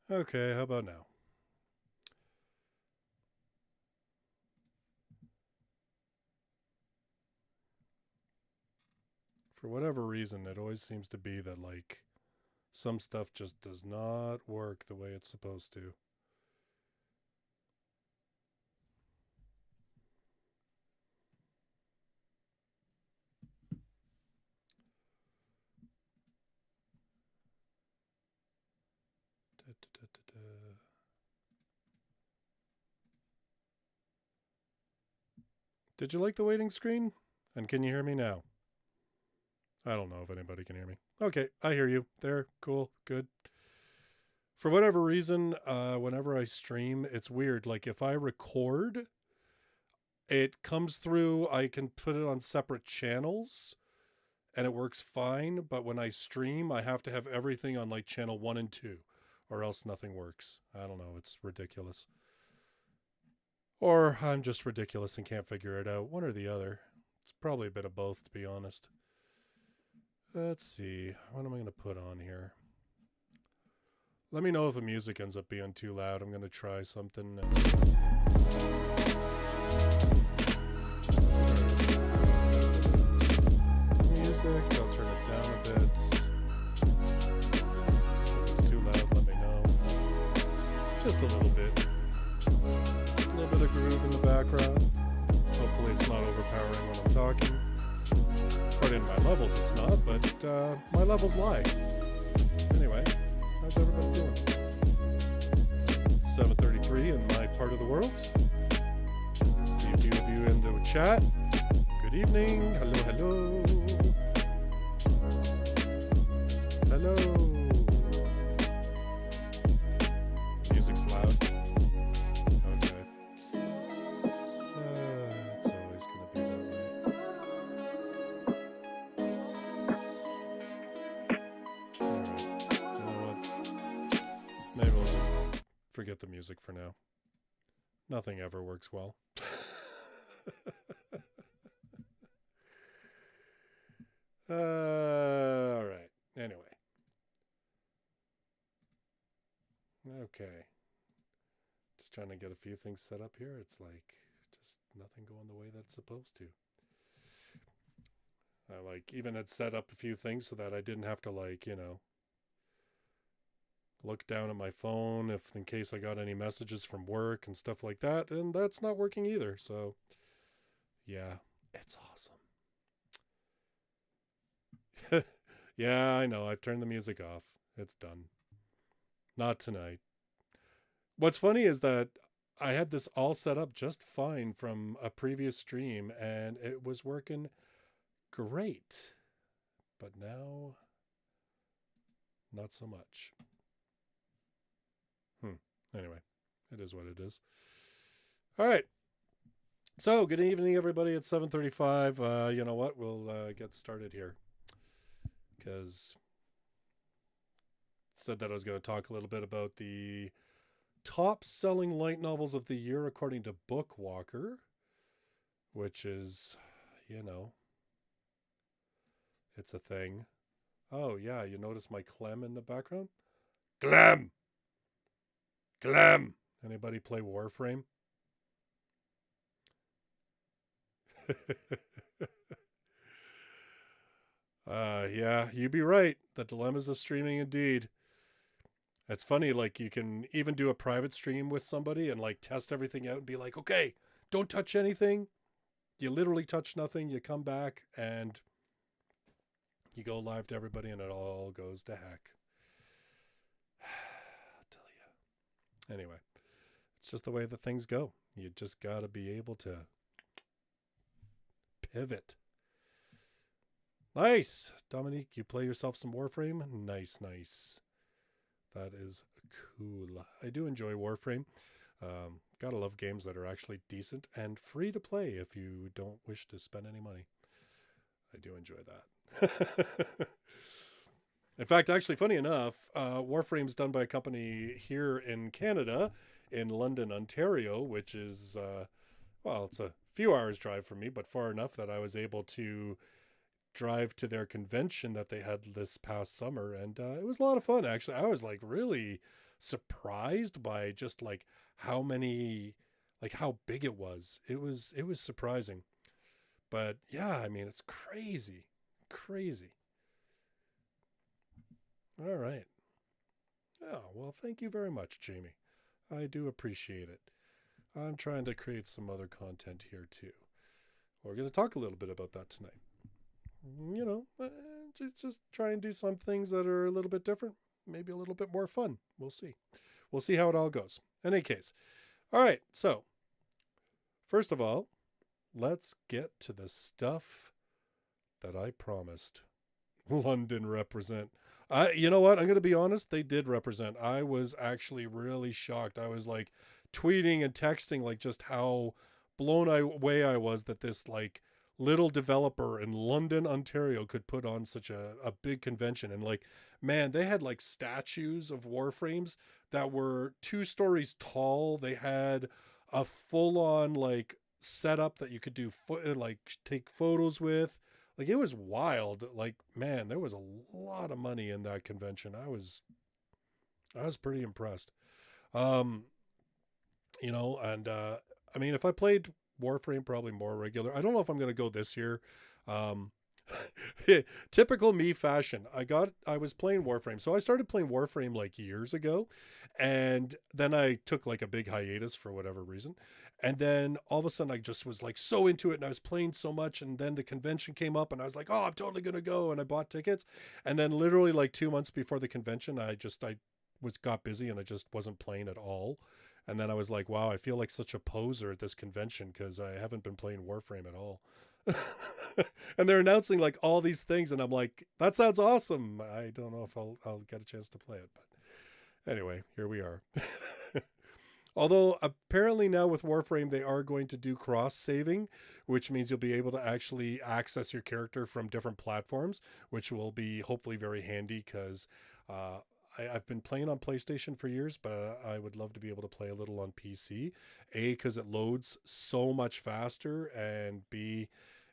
Okay, how about now? For whatever reason, it always seems to be that, like, some stuff just does not work the way it's supposed to. Da, da, da, da, da. Did you like the waiting screen? And can you hear me now? I don't know if anybody can hear me. Okay, I hear you. There, cool, good. For whatever reason, whenever I stream, it's weird. Like if I record, it comes through, I can put it on separate channels and it works fine. But when I stream, I have to have everything on like channel 1 and 2 or else nothing works. I don't know. It's ridiculous. Or I'm just ridiculous and can't figure it out. One or the other. It's probably a bit of both, to be honest. Let's see. What am I going to put on here? Let me know if the music ends up being too loud. I'm going to try something. Music. I'll turn it down a bit. If it's too loud, let me know. Just a little bit. A little bit of groove in the background. Hopefully it's not overpowering when I'm talking. According to my levels, it's not, but my levels lie. Anyway, how's everybody doing? It's 7:33 in my part of the world. See a few of you in the chat. Good evening. Hello, hello. Hello. Music's loud. Okay. It's always going to be that way. Alright. You know what? Maybe we'll just forget the music for now. Nothing ever works well. Alright. Anyway. Okay. Just trying to get a few things set up here. It's like just nothing going the way that's supposed to. I like even had set up a few things so that I didn't have to like, look down at my phone if in case I got any messages from work and stuff like that, and that's not working either. So, yeah, it's awesome. Yeah, I know. I've turned the music off. It's done. Not tonight. What's funny is that I had this all set up just fine from a previous stream and it was working great. But now, not so much. Anyway, it is what it is. All right. So, good evening, everybody. It's 7:35. You know what? We'll get started here because said that I was going to talk a little bit about the top-selling light novels of the year according to Bookwalker, which is, it's a thing. Oh yeah, you notice my Clem in the background? Clem. Clem. Anybody play Warframe? Yeah, you be right. The dilemmas of streaming indeed. It's funny, like you can even do a private stream with somebody and like test everything out and be like, okay, don't touch anything. You literally touch nothing. You come back and you go live to everybody and it all goes to heck. I'll tell you. Anyway, it's just the way that things go. You just got to be able to pivot. Nice. Dominique, you play yourself some Warframe? Nice, nice. That is cool. I do enjoy Warframe. Gotta love games that are actually decent and free to play if you don't wish to spend any money. I do enjoy that. In fact, actually, funny enough, Warframe's done by a company here in Canada, in London, Ontario, which is, it's a few hours drive from me, but far enough that I was able to drive to their convention that they had this past summer, and it was a lot of fun. Actually, I was like really surprised by just like how many, like how big it was. It was surprising. But yeah, I mean, it's crazy. Crazy. All right. Oh, well, thank you very much, Jamie. I do appreciate it. I'm trying to create some other content here too. We're going to talk a little bit about that tonight. You know, just try and do some things that are a little bit different, maybe a little bit more fun. We'll see. We'll see how it all goes. In any case, all right. So, first of all, let's get to the stuff that I promised. London represent. You know what? I'm going to be honest. They did represent. I was actually really shocked. I was like tweeting and texting like just how blown away I was that this like little developer in London, Ontario could put on such a big convention. And like, man, they had like statues of Warframes that were 2 stories tall. They had a full on like setup that you could do like take photos with. Like, it was wild. Like, man, there was a lot of money in that convention. I was pretty impressed. Um, you know, and I mean, if I played Warframe probably more regular, I don't know if I'm going to go this year. Um, typical me fashion. I was playing Warframe. So I started playing Warframe like years ago, and then I took like a big hiatus for whatever reason. And then all of a sudden I just was like so into it, and I was playing so much, and then the convention came up and I was like, "Oh, I'm totally going to go." And I bought tickets. And then literally like 2 months before the convention, I got busy and I just wasn't playing at all. And then I was like, wow, I feel like such a poser at this convention because I haven't been playing Warframe at all. And they're announcing like all these things, and I'm like, that sounds awesome. I don't know if I'll get a chance to play it, but anyway, here we are. Although apparently now with Warframe, they are going to do cross saving, which means you'll be able to actually access your character from different platforms, which will be hopefully very handy because I've been playing on PlayStation for years, but I would love to be able to play a little on PC. A, because it loads so much faster, and B,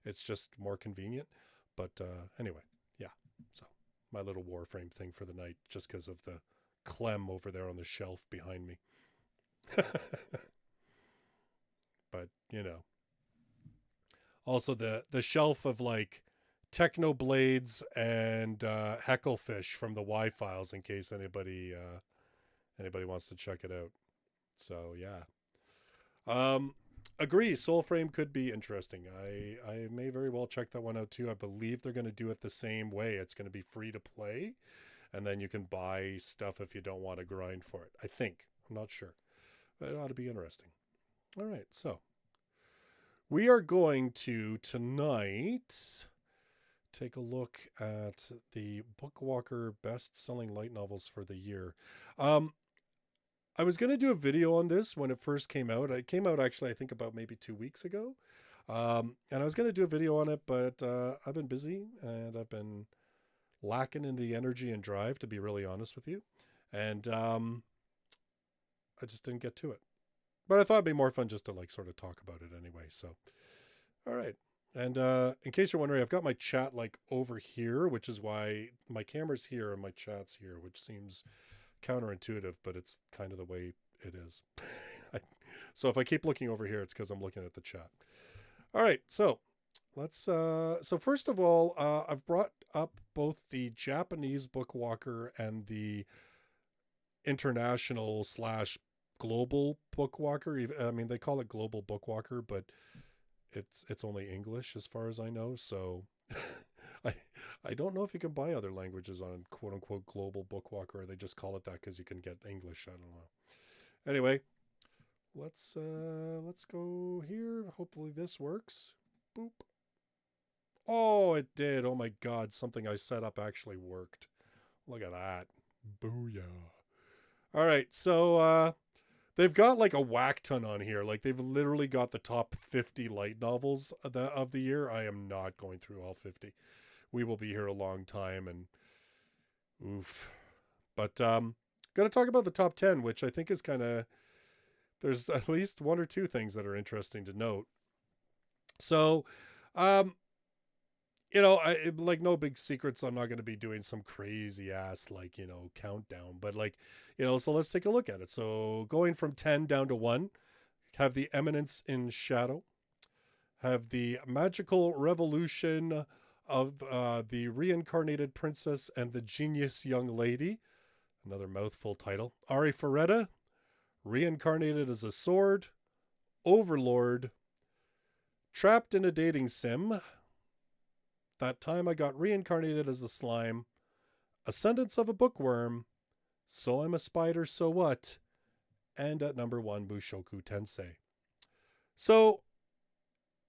it's just more convenient. But anyway, yeah. So my little Warframe thing for the night, just because of the Clem over there on the shelf behind me. But, you know, also the shelf of like techno blades and hecklefish from the Y files in case anybody wants to check it out. So yeah, agree. Soulframe could be interesting. I may very well check that one out too. I believe they're going to do it the same way. It's going to be free to play, and then you can buy stuff if you don't want to grind for it. I think. I'm not sure, but it ought to be interesting. All right, so we are going to tonight take a look at the Bookwalker best-selling light novels for the year. I was going to do a video on this when it first came out. It came out actually, I think, about maybe 2 weeks ago. And I was going to do a video on it, but I've been busy and I've been lacking in the energy and drive, to be really honest with you. And I just didn't get to it. But I thought it'd be more fun just to like sort of talk about it anyway. So, all right. And in case you're wondering, I've got my chat like over here, which is why my camera's here and my chat's here, which seems counterintuitive, but it's kind of the way it is. So if I keep looking over here, it's because I'm looking at the chat. All right, so let's so first of all, I've brought up both the Japanese Bookwalker and the international / global Bookwalker. I mean, they call it global Bookwalker, but it's only English as far as I know. So I don't know if you can buy other languages on quote unquote global Bookwalker, or they just call it that because you can get English. I don't know. Anyway, let's go here. Hopefully this works. Boop. Oh, it did. Oh my God. Something I set up actually worked. Look at that. Booyah. All right. So, they've got like a whack ton on here. Like they've literally got the top 50 light novels of the year. I am not going through all 50. We will be here a long time, and oof. But going to talk about the top 10, which I think is kind of, there's at least 1 or 2 things that are interesting to note. So like no big secrets. I'm not going to be doing some crazy ass like, countdown, but like, so let's take a look at it. So going from 10 down to 1, have the Eminence in Shadow, have the Magical Revolution of the Reincarnated Princess and the Genius Young Lady, another mouthful title. Ari Ferretta, reincarnated as a sword. Overlord, trapped in a dating sim. That time I got reincarnated as a slime. Ascendance of a bookworm. So I'm a spider, so what? And at number 1, Mushoku Tensei. So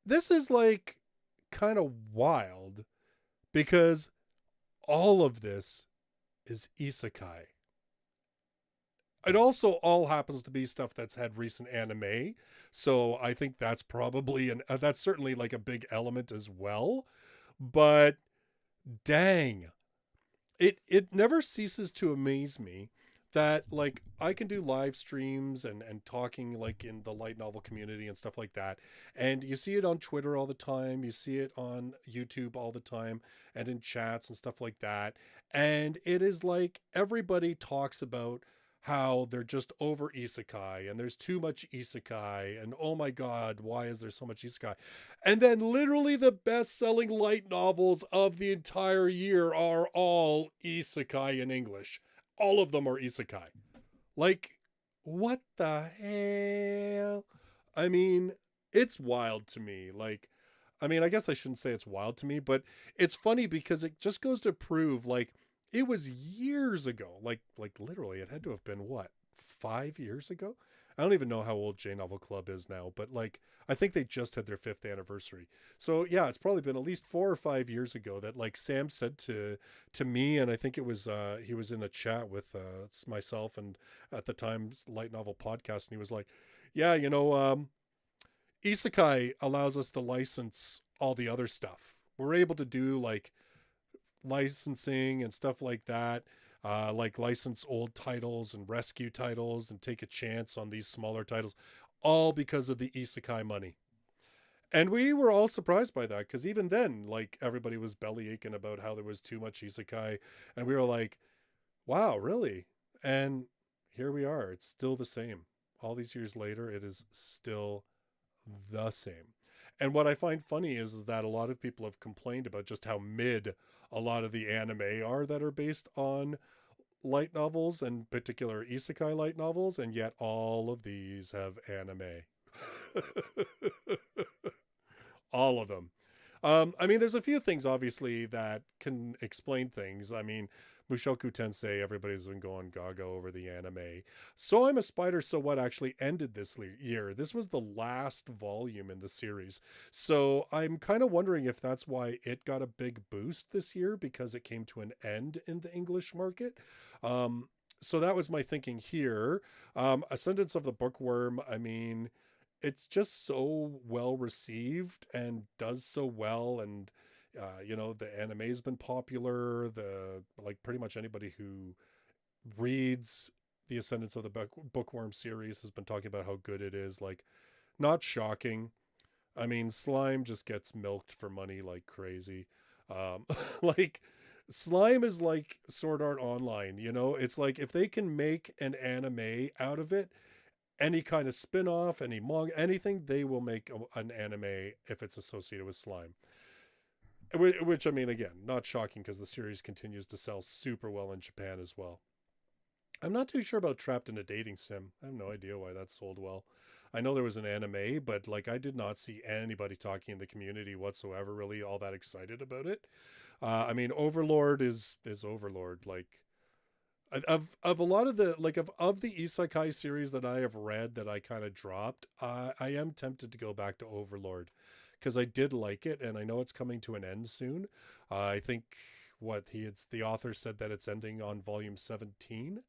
this is like kind of wild because all of this is isekai. It also all happens to be stuff that's had recent anime. So I think that's probably, that's certainly like a big element as well. But dang, it never ceases to amaze me that like I can do live streams and talking like in the light novel community and stuff like that. And you see it on Twitter all the time. You see it on YouTube all the time and in chats and stuff like that. And it is like everybody talks about how they're just over isekai and there's too much isekai and oh my god, why is there so much isekai? And then literally the best-selling light novels of the entire year are all isekai in English. All of them are isekai. Like, what the hell? I mean, it's wild to me. Like, I mean, I guess I shouldn't say it's wild to me, but it's funny because it just goes to prove like it was years ago. Like literally it had to have been what, 5 years ago? I don't even know how old J Novel Club is now, but like I think they just had their 5th anniversary. So yeah, it's probably been at least 4 or 5 years ago that like Sam said to me, and I think it was he was in a chat with myself and at the time Light Novel Podcast, and he was like, yeah, Isekai allows us to license all the other stuff. We're able to do like licensing and stuff like that, like license old titles and rescue titles and take a chance on these smaller titles, all because of the isekai money. And we were all surprised by that because even then, like everybody was belly aching about how there was too much isekai, and we were like, "Wow, really?" And here we are. It's still the same. All these years later, it is still the same. And what I find funny is that a lot of people have complained about just how mid a lot of the anime are that are based on light novels, and particular isekai light novels, and yet all of these have anime. All of them. I mean, there's a few things obviously that can explain things. I mean, Mushoku Tensei, everybody's been going gaga over the anime. So I'm a Spider, So What actually ended this year. This was the last volume in the series. So I'm kind of wondering if that's why it got a big boost this year, because it came to an end in the English market. So that was my thinking here. Ascendance of the Bookworm, I mean, it's just so well received and does so well, and the anime's been popular. The like pretty much anybody who reads the Ascendance of the Bookworm series has been talking about how good it is. Like, not shocking. I mean, slime just gets milked for money like crazy. Like, slime is like Sword Art Online. It's like if they can make an anime out of it, any kind of spin-off, any manga, anything, they will make an anime if it's associated with slime. Which, I mean, again, not shocking because the series continues to sell super well in Japan as well. I'm not too sure about Trapped in a Dating Sim. I have no idea why that sold well. I know there was an anime, but like I did not see anybody talking in the community whatsoever really all that excited about it. I mean, Overlord is Overlord. Like, of a lot of the like of the isekai series that I have read that I kind of dropped, I am tempted to go back to Overlord because I did like it, and I know it's coming to an end soon. I think the author said that it's ending on volume 17,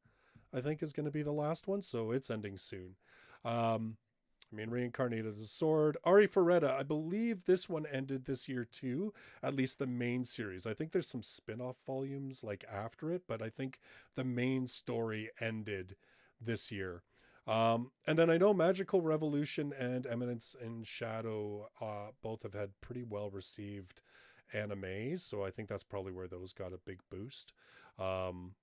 I think is going to be the last one, so it's ending soon. I mean, Reincarnated as a Sword. Ari Ferretta, I believe this one ended this year too, at least the main series. I think there's some spin-off volumes like after it, but I think the main story ended this year. And then I know Magical Revolution and Eminence in Shadow both have had pretty well received anime, so I think that's probably where those got a big boost. Um,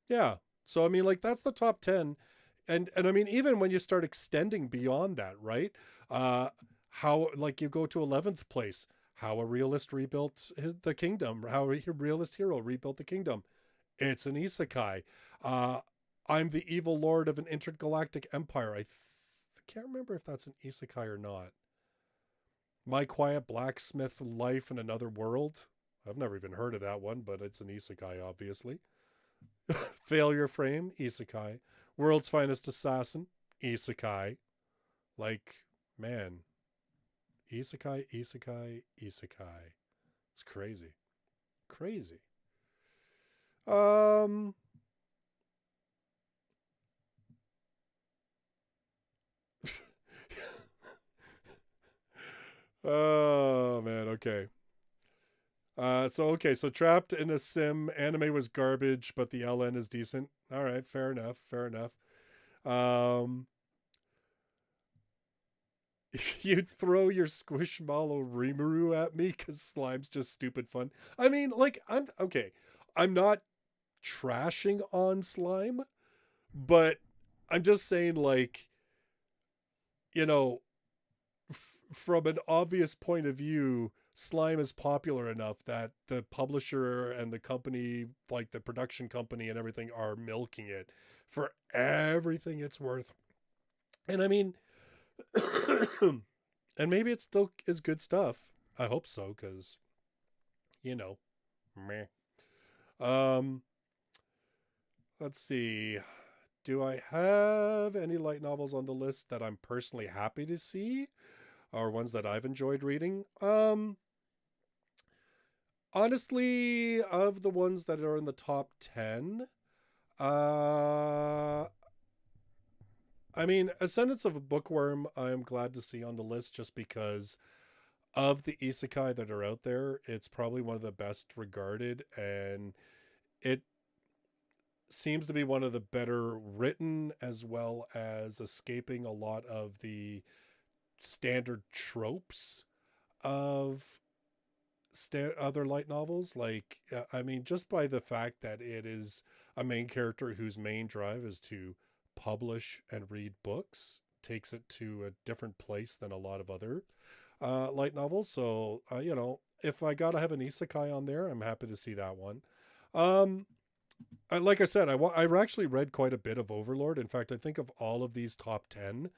yeah. So I mean, like that's the top 10, and I mean, even when you start extending beyond that, right? Uh, how like you go to 11th place, how a realist rebuilt the kingdom, how a realist hero rebuilt the kingdom. It's an isekai. Uh, I'm the evil lord of an intergalactic empire. Can't remember if that's an isekai or not. My quiet blacksmith life in another world. I've never even heard of that one, but it's an isekai, obviously. Failure frame, isekai. World's finest assassin, isekai. Like, man, isekai, isekai, isekai. It's crazy. Crazy. Um oh man, okay. So trapped in a sim, anime was garbage, but the LN is decent. All right, fair enough, fair enough. Um you'd throw your squishmallow Rimuru at me because slime's just stupid fun. I mean, like, I'm okay. I'm not trashing on slime, but I'm just saying, like, you know, from an obvious point of view, slime is popular enough that the publisher and the company, like the production company and everything, are milking it for everything it's worth. And I mean, and maybe it still is good stuff. I hope so, because, you know, meh. Um, let's see. Do I have any light novels on the list that I'm personally happy to see, or ones that I've enjoyed reading? Honestly, of the ones that are in the top 10, uh, I mean, Ascendance of a Bookworm, I'm glad to see on the list just because of the isekai that are out there. It's probably one of the best regarded, and it seems to be one of the better written, as well as escaping a lot of the standard tropes of other light novels. Like, I mean, just by the fact that it is a main character whose main drive is to publish and read books takes it to a different place than a lot of other light novels. So, if I gotta have an isekai on there, I'm happy to see that one. Um, like I said, I actually read quite a bit of Overlord. In fact, I think of all of these top 10,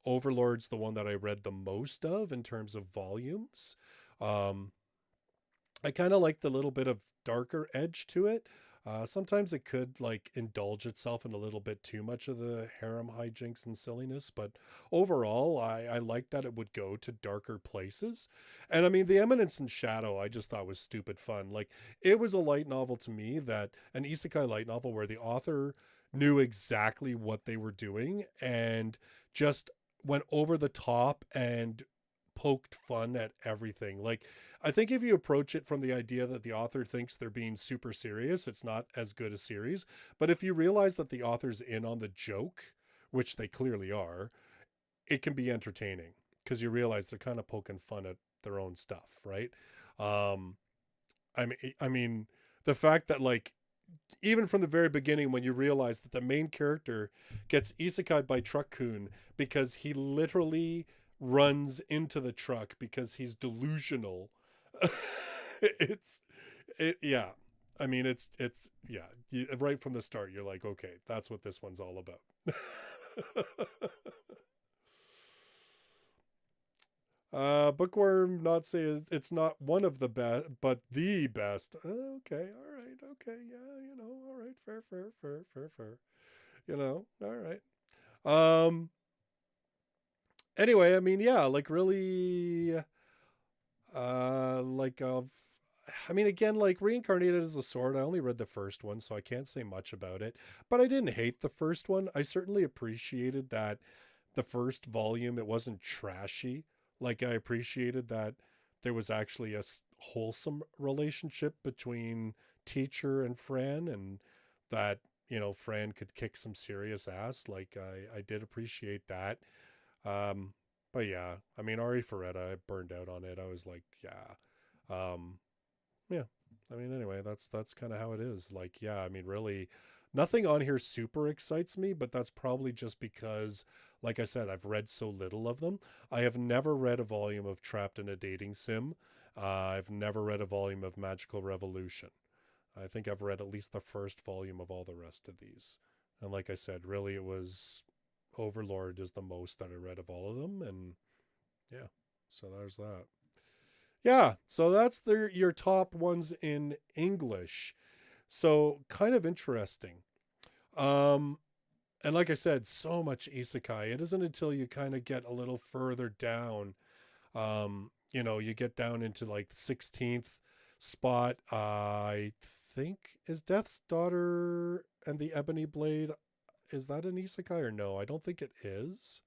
Overlord's the one that I read the most of in terms of volumes. Um, I kind of like the little bit of darker edge to it. Sometimes it could like indulge itself in a little bit too much of the harem hijinks and silliness, but overall, I like that it would go to darker places. And I mean, The Eminence and Shadow, I just thought was stupid fun. Like, it was a light novel to me, that an isekai light novel where the author knew exactly what they were doing and just went over the top and poked fun at everything. Like, I think if you approach it from the idea that the author thinks they're being super serious, it's not as good a series. But if you realize that the author's in on the joke, which they clearly are, it can be entertaining because you realize they're kind of poking fun at their own stuff, right? Um, I mean, the fact that, like, even from the very beginning, when you realize that the main character gets isekai by Truck-kun because he literally runs into the truck because he's delusional. it's yeah. I mean, it's yeah. Right from the start, you're like, okay, that's what this one's all about. Bookworm, not say it's not one of the best, but the best. Okay, all right, okay, yeah, all right, fair, fair, fair, fair, fair. All right. Um. Anyway, I mean, yeah, like really, like I mean, again, like Reincarnated as a Sword, I only read the first one, so I can't say much about it. But I didn't hate the first one. I certainly appreciated that the first volume, it wasn't trashy. Like, I appreciated that there was actually a wholesome relationship between teacher and Fran, and that, Fran could kick some serious ass. Like, I did appreciate that. Um, but yeah, I mean, Ari Ferretta, I burned out on it. I was like, yeah. Yeah. I mean, anyway, that's kind of how it is. Like, yeah, I mean, really, nothing on here super excites me, but that's probably just because, like I said, I've read so little of them. I have never read a volume of Trapped in a Dating Sim. I've never read a volume of Magical Revolution. I think I've read at least the first volume of all the rest of these. And like I said, really, it was Overlord is the most that I read of all of them. And yeah, so there's that. Yeah, so that's your top ones in English. So kind of interesting. Um, and like I said, so much isekai. It isn't until you kind of get a little further down, you get down into like the 16th spot. I think is Death's Daughter and the Ebony Blade. Is that an isekai or no? I don't think it is,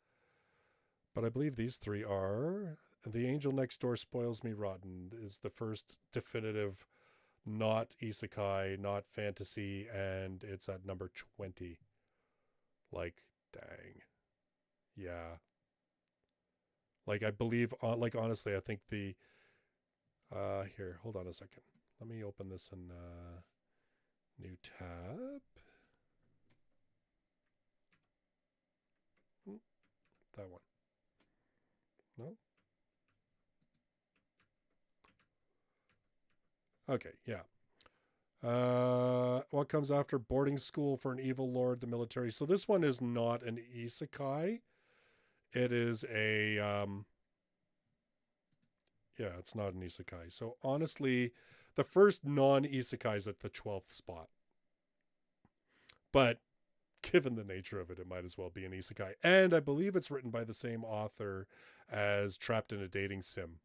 but I believe these three are. The Angel Next Door Spoils Me Rotten is the first definitive not isekai, not fantasy, and it's at number 20. Like, dang. Yeah. Like, I believe, like, honestly, I think here, hold on a second. Let me open this in, new tab. That one. No? Okay, yeah. What comes after boarding school for an evil lord, the military? So this one is not an isekai. It is a yeah, it's not an isekai. So honestly, the first non-isekai is at the 12th spot. But given the nature of it, it might as well be an isekai. And I believe it's written by the same author as Trapped in a Dating Sim.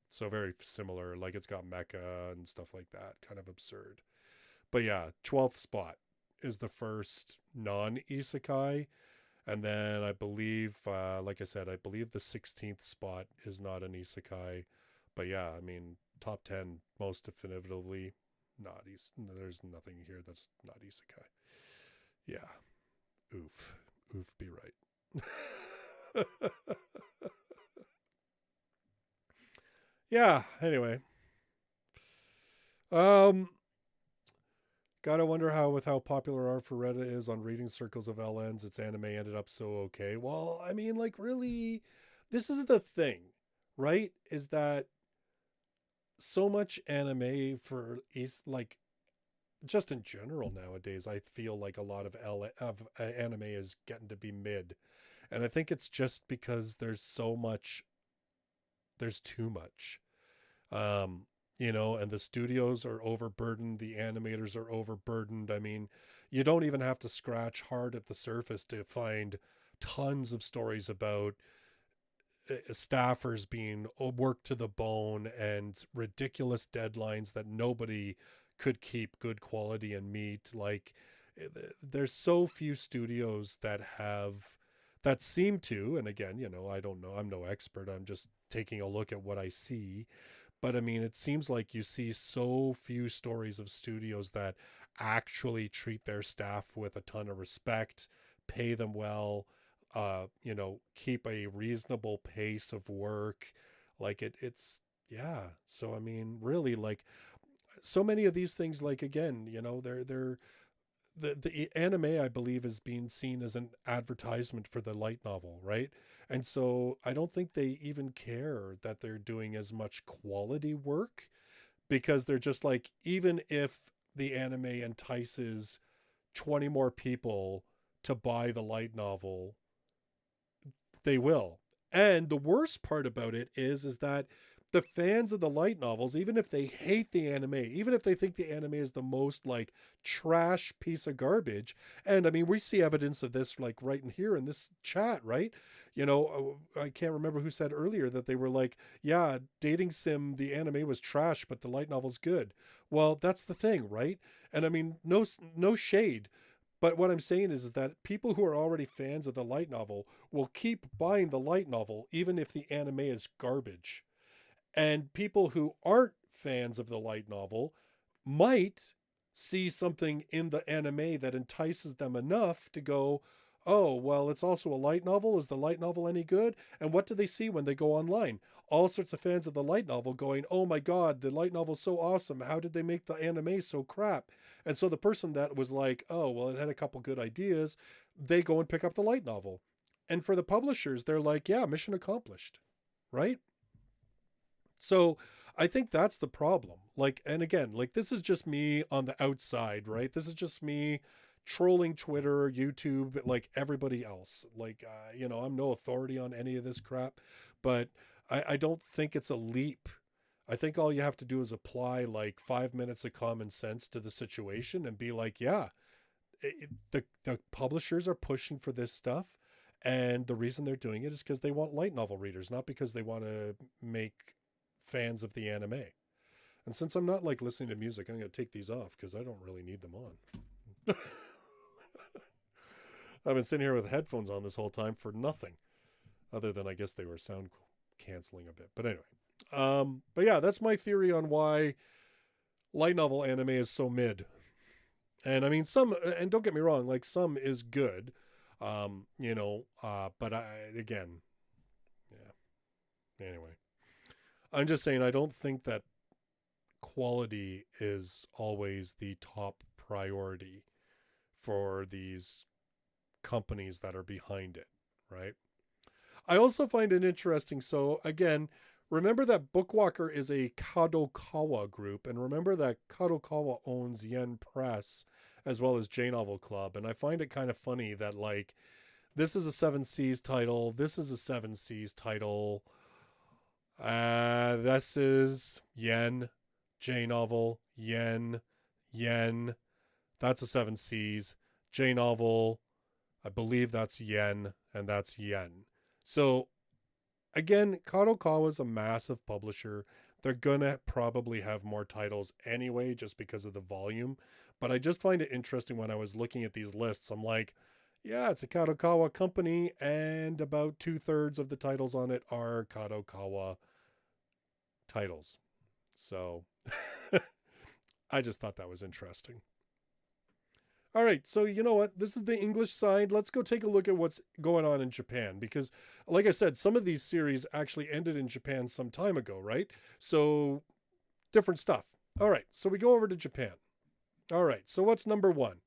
So very similar. Like it's got mecha and stuff like that. Kind of absurd. But yeah, 12th spot is the first non-isekai. And then I believe, like I said, I believe the 16th spot is not an isekai. But yeah, I mean, top 10 most definitively not there's nothing here that's not isekai. Yeah. Oof. Oof, be right. Yeah, anyway. Um Gotta wonder how, with how popular Arthuretta is on reading circles of LNs, its anime ended up so okay. Well, I mean, like, really, this is the thing, right? Is that so much anime for is like just in general nowadays. I feel like a lot of anime is getting to be mid, and I think it's just because there's too much. Um, and the studios are overburdened, the animators are overburdened. I mean, you don't even have to scratch hard at the surface to find tons of stories about staffers being worked to the bone and ridiculous deadlines that nobody could keep good quality and meet. Like, there's so few studios that seem to, and again, I don't know, I'm no expert, I'm just taking a look at what I see. But I mean, it seems like you see so few stories of studios that actually treat their staff with a ton of respect, pay them well, keep a reasonable pace of work. Like yeah. So I mean, really, like so many of these things, like again, they're the anime, I believe, is being seen as an advertisement for the light novel, right? And so I don't think they even care that they're doing as much quality work, because they're just like, even if the anime entices 20 more people to buy the light novel, they will. And the worst part about it is that the fans of the light novels, even if they hate the anime, even if they think the anime is the most like trash piece of garbage, and I mean, we see evidence of this like right in here in this chat, right? I can't remember who said earlier that they were like, yeah, Dating Sim, the anime was trash, but the light novel's good. Well, that's the thing, right? And I mean, no shade. But what I'm saying is that people who are already fans of the light novel will keep buying the light novel even if the anime is garbage. And people who aren't fans of the light novel might see something in the anime that entices them enough to go, Oh, well, it's also a light novel. Is the light novel any good? And what do they see when they go online? All sorts of fans of the light novel going, oh my God, the light novel's so awesome. How did they make the anime so crap? And so the person that was like, oh, well, it had a couple good ideas, they go and pick up the light novel. And for the publishers, they're like, yeah, mission accomplished, right? So I think that's the problem. Like, and again, like this is just me on the outside, right? This is just me trolling Twitter, YouTube, like everybody else. Like, I'm no authority on any of this crap, but I don't think it's a leap. I think all you have to do is apply like 5 minutes of common sense to the situation and be like, yeah, the publishers are pushing for this stuff. And the reason they're doing it is because they want light novel readers, not because they want to make fans of the anime. And since I'm not like listening to music, I'm going to take these off because I don't really need them on. I've been sitting here with headphones on this whole time for nothing other than I guess they were sound canceling a bit. But anyway, but yeah, that's my theory on why light novel anime is so mid. And I mean, some, and don't get me wrong, like some is good, but again, yeah. Anyway, I'm just saying, I don't think that quality is always the top priority for these companies that are behind it, right? I also find it interesting. So again, remember that Bookwalker is a Kadokawa group, and remember that Kadokawa owns Yen Press as well as J Novel Club. And I find it kind of funny that like this is a Seven Seas title, this is a Seven Seas title, this is Yen, J Novel, Yen, that's a Seven Seas, J Novel, I believe that's Yen, and that's Yen. So again, Kadokawa is a massive publisher. They're going to probably have more titles anyway, just because of the volume. But I just find it interesting when I was looking at these lists. I'm like, yeah, it's a Kadokawa company, and about 2/3 of the titles on it are Kadokawa titles. So I just thought that was interesting. All right, so you know what? This is the English side. Let's go take a look at what's going on in Japan because, like I said, some of these series actually ended in Japan some time ago, right? So different stuff. All right, so we go over to Japan. All right, so what's number 1?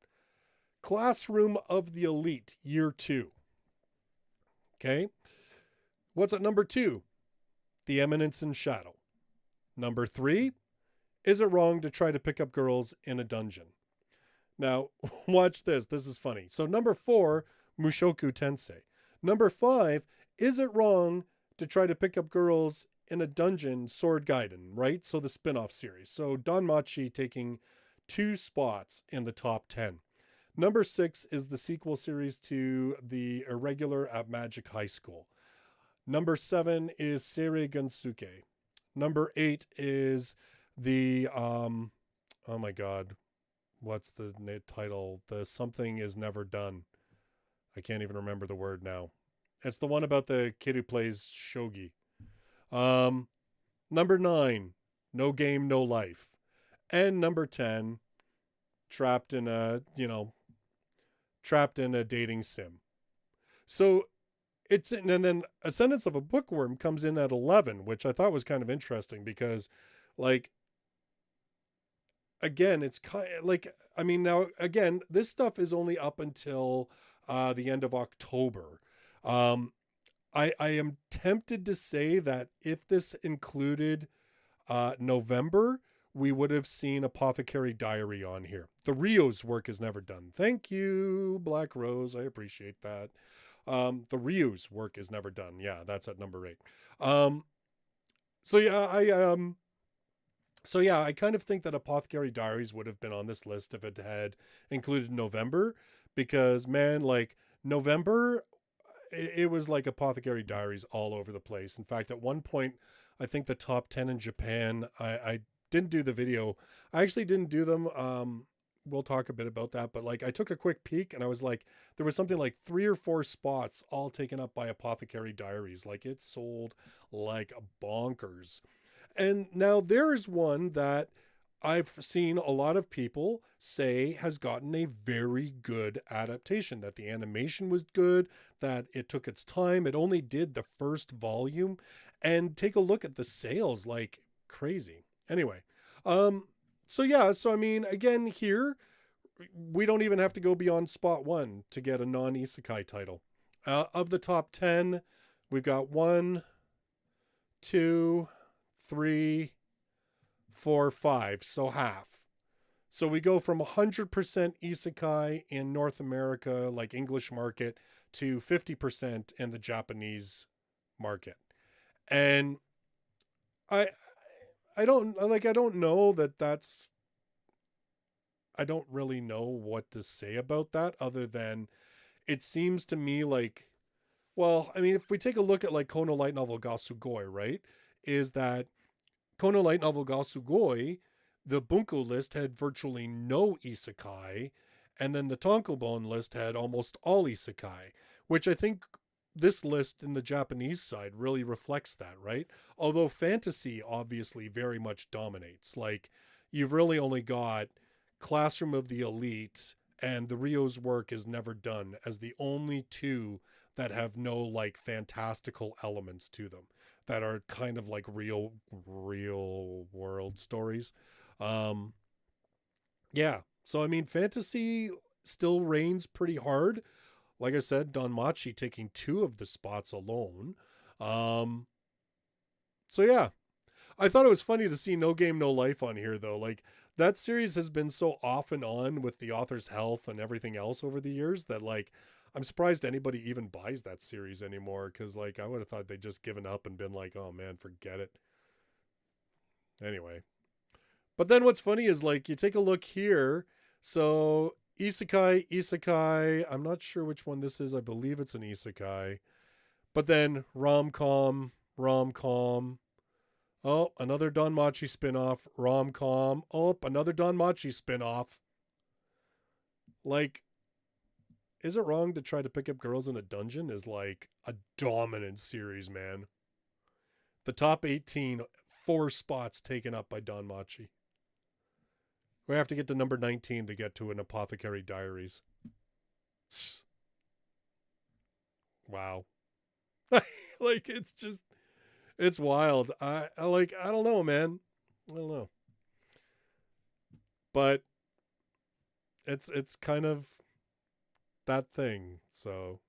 Classroom of the Elite, Year 2. Okay. What's at number 2? The Eminence in Shadow. Number 3, Is It Wrong to Try to Pick Up Girls in a Dungeon? Now, watch this. This is funny. So number 4, Mushoku Tensei. Number 5, Is It Wrong to Try to Pick Up Girls in a Dungeon? Sword Gaiden, right? So the spin-off series. So Danmachi taking 2 spots in the top 10. Number 6 is the sequel series to The Irregular at Magic High School. Number 7 is Seirei Gansuke. Number 8 is the, oh my God, what's the title? The Something Is Never Done. I can't even remember the word now. It's the one about the kid who plays shogi. Number 9, No Game, No Life. And number 10, trapped in a dating sim. So it's, and then Ascendance of a Bookworm comes in at 11, which I thought was kind of interesting because, like, again, it's kind of like, I mean, now again, this stuff is only up until the end of October. I am tempted to say that if this included November, we would have seen Apothecary Diary on here. The Rio's work is never done. Thank you, Black Rose. I appreciate that. The Rio's work is never done. Yeah, that's at number 8. So yeah, I kind of think that Apothecary Diaries would have been on this list if it had included November, because man, like November, it was like Apothecary Diaries all over the place. In fact, at one point, I think the top 10 in Japan, I didn't do the video. I actually didn't do them. We'll talk a bit about that, but like I took a quick peek and I was like, there was something like 3 or 4 spots all taken up by Apothecary Diaries. Like it sold like bonkers. And now there's one that I've seen a lot of people say has gotten a very good adaptation, that the animation was good, that it took its time. It only did the first volume, and take a look at the sales, like crazy. Anyway, um so yeah, so I mean, again, here we don't even have to go beyond spot 1 to get a non-isekai title. Of the top 10, we've got 1, 2, 3, 4, 5, so half. So we go from 100% isekai in North America, like English market, to 50% in the Japanese market. And I I don't know that that's I don't really know what to say about that, other than it seems to me like, well, I mean, if we take a look at like Kono light novel ga Sugoi, right? Is that Kono light novel ga Sugoi, the Bunko list had virtually no isekai, and then the Tankobon list had almost all isekai, which I think this list in the Japanese side really reflects that, right? Although fantasy obviously very much dominates. Like, you've really only got Classroom of the Elite and The Rio's Work is Never Done as the only two that have no like fantastical elements to them, that are kind of like real world stories. Um yeah. So I mean, fantasy still reigns pretty hard. Like I said, Danmachi taking 2 of the spots alone. Um so yeah, I thought it was funny to see No Game No Life on here though. Like, that series has been so off and on with the author's health and everything else over the years that like I'm surprised anybody even buys that series anymore, cuz like I would have thought they'd just given up and been like, "Oh man, forget it." Anyway. But then what's funny is like you take a look here. So isekai, I'm not sure which one this is. I believe it's an isekai. But then rom-com. Oh, another Danmachi spin-off, rom-com. Oh, another Danmachi spin-off. Like, is it wrong to try to pick up girls in a dungeon? Is like a dominant series, man. The top 18, 4 spots taken up by Danmachi. We have to get to number 19 to get to an Apothecary Diaries. Wow. Like, it's just, it's wild. I don't know, man. I don't know. But it's kind of that thing. So,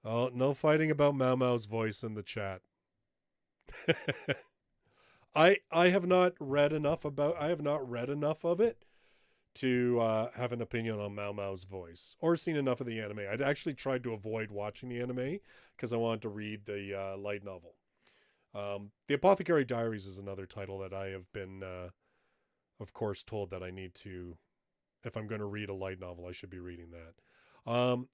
oh, no fighting about Mau Mau's voice in the chat. I have not read enough of it to have an opinion on Mau Mau's voice, or seen enough of the anime. I'd actually tried to avoid watching the anime because I wanted to read the light novel. The Apothecary Diaries is another title that I have been, of course, told that I need to, if I'm going to read a light novel, I should be reading that.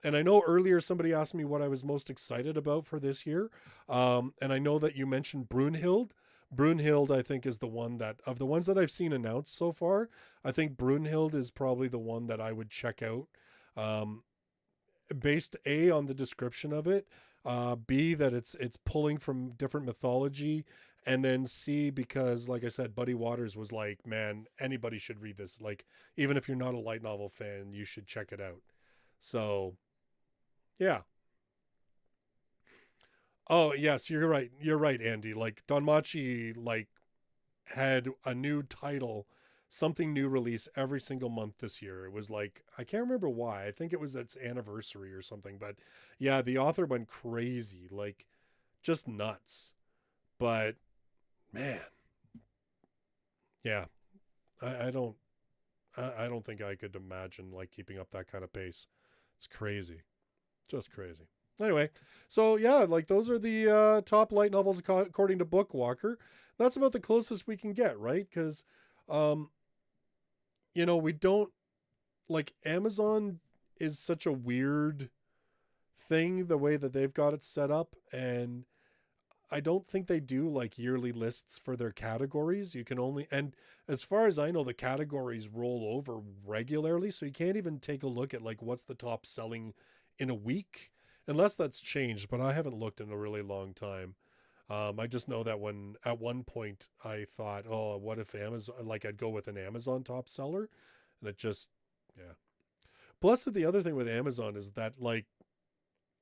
And I know earlier somebody asked me what I was most excited about for this year. And I know that you mentioned Brunhild. Brunhild, I think, is the one that, of the ones that I've seen announced so far, I think Brunhild is probably the one that I would check out. Um, Based A, on the description of it, B, that it's pulling from different mythology, and then C, because like I said, Buddy Waters was like, man, anybody should read this. Like, even if you're not a light novel fan, you should check it out. So yeah. Oh yes, you're right. You're right, Andy. Like, Danmachi like had a new title, something new release every single month this year. It was like, I can't remember why. I think it was its anniversary or something. But yeah, the author went crazy, like just nuts. But man, yeah, I don't I don't think I could imagine like keeping up that kind of pace. It's crazy, just crazy. Anyway, so yeah, like those are the top light novels according to Bookwalker. That's about the closest we can get, right? Because um, we don't, like, Amazon is such a weird thing the way that they've got it set up, and I don't think they do like yearly lists for their categories. You can only, and as far as I know, the categories roll over regularly, so you can't even take a look at like what's the top selling in a week, unless that's changed, but I haven't looked in a really long time. I just know that when at one point I thought, oh, what if Amazon, like I'd go with an Amazon top seller, and it just, yeah. Plus, the other thing with Amazon is that like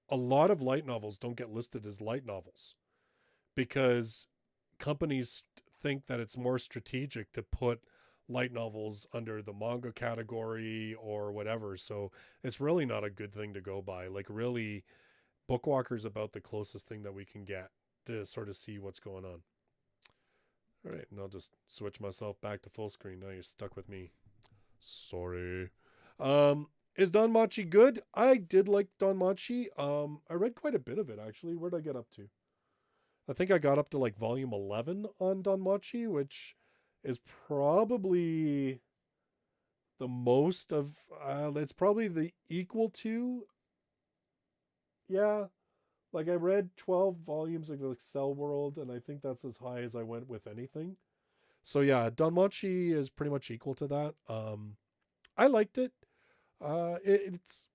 a lot of light novels don't get listed as light novels because companies think that it's more strategic to put light novels under the manga category or whatever. So it's really not a good thing to go by. Like, really, Bookwalker is about the closest thing that we can get to sort of see what's going on. All right, and I'll just switch myself back to full screen. Now you're stuck with me. Sorry. Is Don Machi good? I did like Don Machi. I read quite a bit of it actually. Where'd I get up to? I think I got up to like volume 11 on Don Machi, which is probably the most of. It's probably the equal to. Yeah, like I read 12 volumes of like Cell World, and I think that's as high as I went with anything. So yeah, Don Machi is pretty much equal to that. I liked it. It's,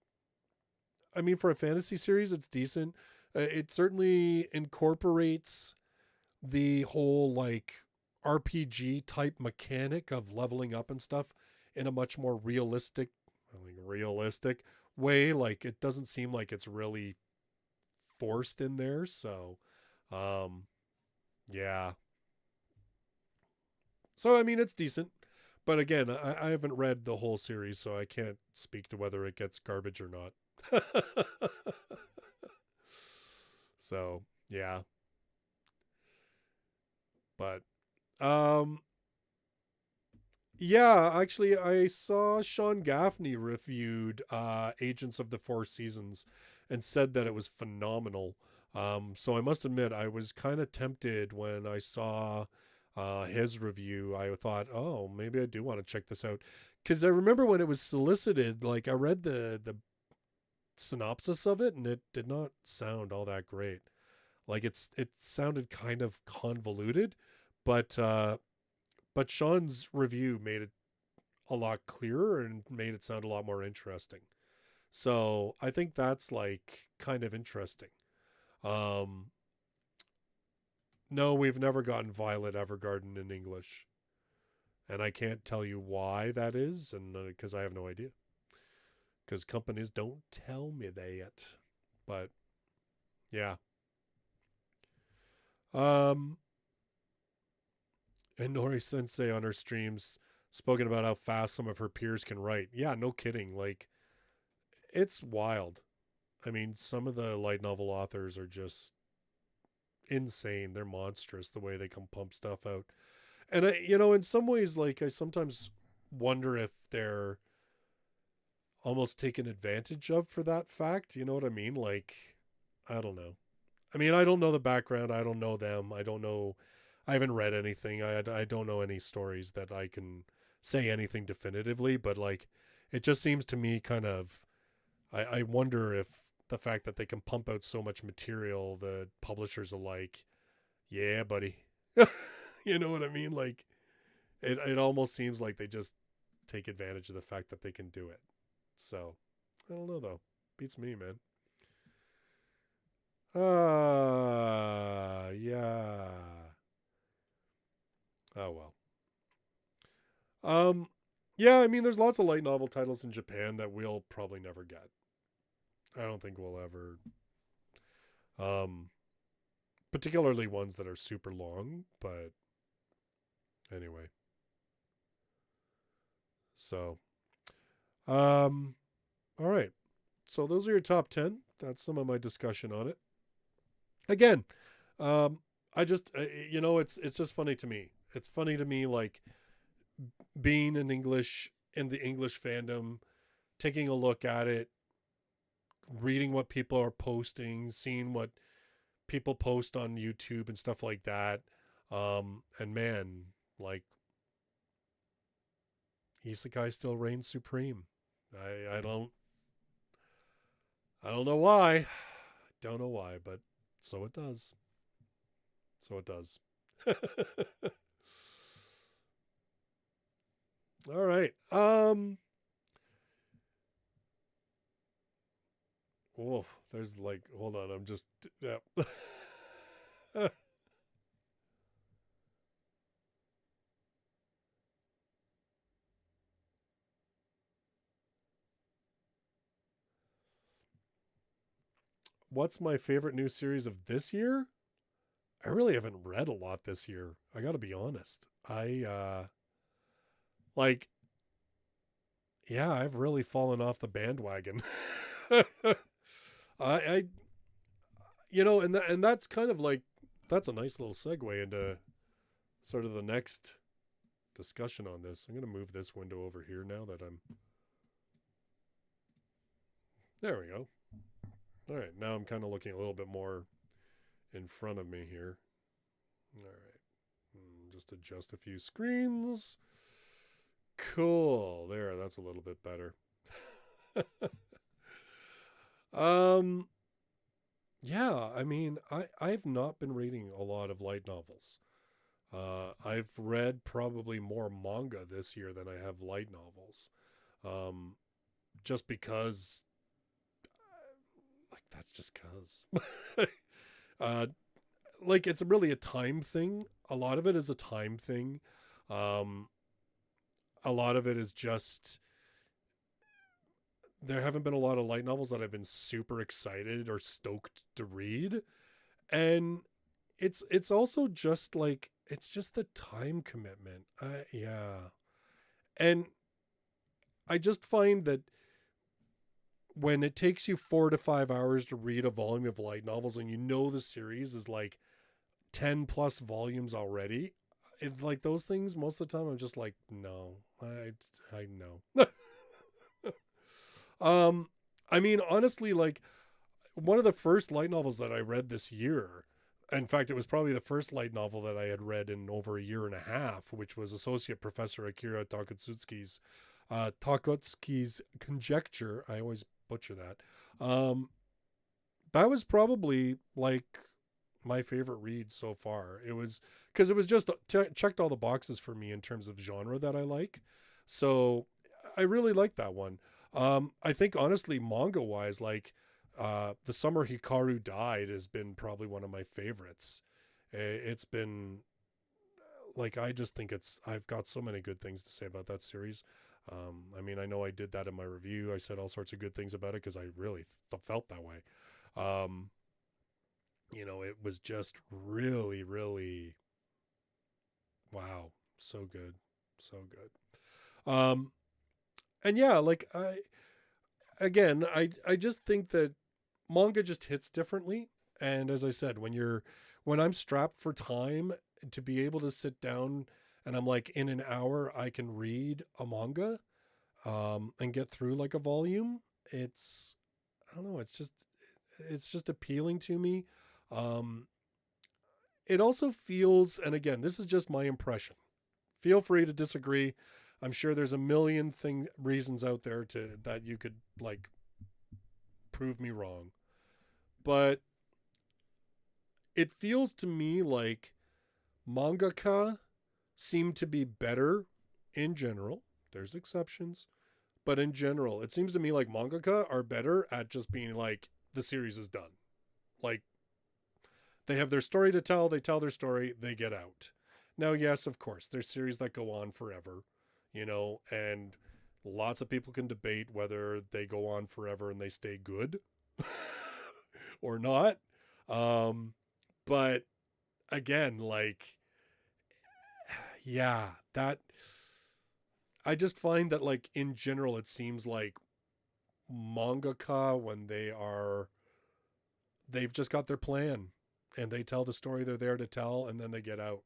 I mean, for a fantasy series, it's decent. It certainly incorporates the whole like RPG type mechanic of leveling up and stuff in a much more realistic way. Like it doesn't seem like it's really forced in there. So, um, yeah. So I mean, it's decent. But again, I haven't read the whole series, so I can't speak to whether it gets garbage or not. So yeah, but um, yeah, actually, I saw Sean Gaffney reviewed Agents of the Four Seasons and said that it was phenomenal. So I must admit, I was kind of tempted when I saw his review. I thought, oh, maybe I do want to check this out. Because I remember when it was solicited, like I read the synopsis of it, and it did not sound all that great. Like it sounded kind of convoluted, but but Sean's review made it a lot clearer and made it sound a lot more interesting. So I think that's like kind of interesting. Um, no, we've never gotten Violet Evergarden in English, and I can't tell you why that is, and because I have no idea. Because companies don't tell me that. But yeah. Um, and Nori Sensei on her streams spoken about how fast some of her peers can write. Yeah, no kidding. Like it's wild. I mean, some of the light novel authors are just insane. They're monstrous the way they can pump stuff out. And in some ways, like I sometimes wonder if they're almost taken advantage of for that fact. You know what I mean? Like, I don't know. I mean, I don't know the background. I don't know them. I don't know. I haven't read anything. I don't know any stories that I can say anything definitively. But like, it just seems to me kind of. I wonder if the fact that they can pump out so much material, the publishers are like, yeah, buddy. You know what I mean? Like, it almost seems like they just take advantage of the fact that they can do it. So, I don't know though. Beats me, man. Yeah. Oh well. Um, yeah, I mean, there's lots of light novel titles in Japan that we'll probably never get. I don't think we'll ever. Um, particularly ones that are super long, but anyway. So, um, all right. So those are your top 10. That's some of my discussion on it. Again, um, I just, it's just funny to me. It's funny to me, like being in the English fandom, taking a look at it, reading what people are posting, seeing what people post on YouTube and stuff like that. And man, like Isekai still reigns supreme. I don't know why. Don't know why, but so it does. So it does. All right. Oh, there's like hold on, I'm just yeah. what's my favorite new series of this year? I really haven't read a lot this year. I got to be honest. Like yeah, I've really fallen off the bandwagon. I and that's kind of like that's a nice little segue into sort of the next discussion on this. I'm going to move this window over here now that I'm there we go. All right, now I'm kind of looking a little bit more in front of me here. All right. Just adjust a few screens. Cool. There, that's a little bit better. Yeah, I mean, I've not been reading a lot of light novels. I've read probably more manga this year than I have light novels. Just because like that's just cuz like it's really a time thing. A lot of it is a time thing. Um a lot of it is just there haven't been a lot of light novels that I've been super excited or stoked to read. And it's also just like it's just the time commitment. Yeah. And I just find that when it takes you 4 to 5 hours to read a volume of light novels and you know the series is like 10 plus volumes already, like those things most of the time I'm just like no, I know. I mean honestly, like one of the first light novels that I read this year, in fact it was probably the first light novel that I had read in over a year and a half, which was Associate Professor Akira Takutsuki's Conjecture. I always butcher that. That was probably like my favorite read so far. It was because it was just checked all the boxes for me in terms of genre that I like. So I really like that one. I think honestly, manga wise, like The Summer Hikaru Died has been probably one of my favorites. It's been like, I just think I've got so many good things to say about that series. I mean, I know I did that in my review. I said all sorts of good things about it because I really felt that way. It was just really, really, wow, so good, so good. And yeah, like I just think that manga just hits differently. And as I said, when I'm strapped for time to be able to sit down and I'm like in an hour, I can read a manga, and get through like a volume. I don't know. It's just appealing to me. Um, it also feels, and again, this is just my impression. Feel free to disagree. I'm sure there's a million reasons out there that you could like prove me wrong, but it feels to me like mangaka seem to be better in general. There's exceptions, but in general, it seems to me like mangaka are better at just being like, the series is done. Like, they have their story to tell, they tell their story, they get out. Now, yes, of course, there's series that go on forever, and lots of people can debate whether they go on forever and they stay good or not. But again, like, yeah, that I just find that like in general, it seems like mangaka, when they've just got their plan and they tell the story they're there to tell and then they get out.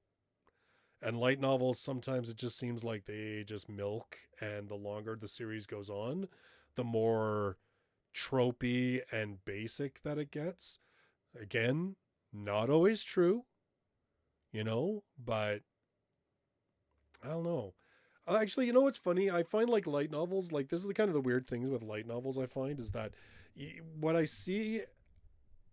And light novels, sometimes it just seems like they just milk, and the longer the series goes on, the more tropey and basic that it gets. Again, not always true, but I don't know. Actually, what's funny? I find like light novels, like this is the kind of the weird things with light novels I find is that what I see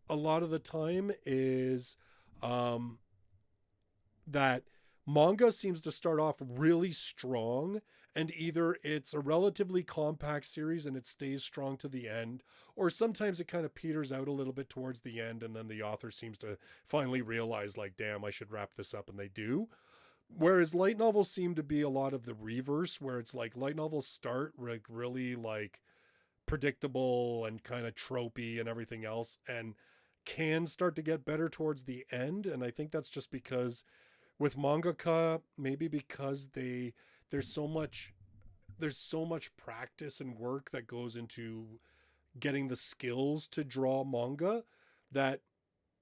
a lot of the time is that manga seems to start off really strong, and either it's a relatively compact series and it stays strong to the end, or sometimes it kind of peters out a little bit towards the end and then the author seems to finally realize like, damn, I should wrap this up, and they do. Whereas light novels seem to be a lot of the reverse, where it's like light novels start like really like predictable and kind of tropey and everything else, and can start to get better towards the end. And I think that's just because with mangaka, maybe because there's so much there's so much practice and work that goes into getting the skills to draw manga, that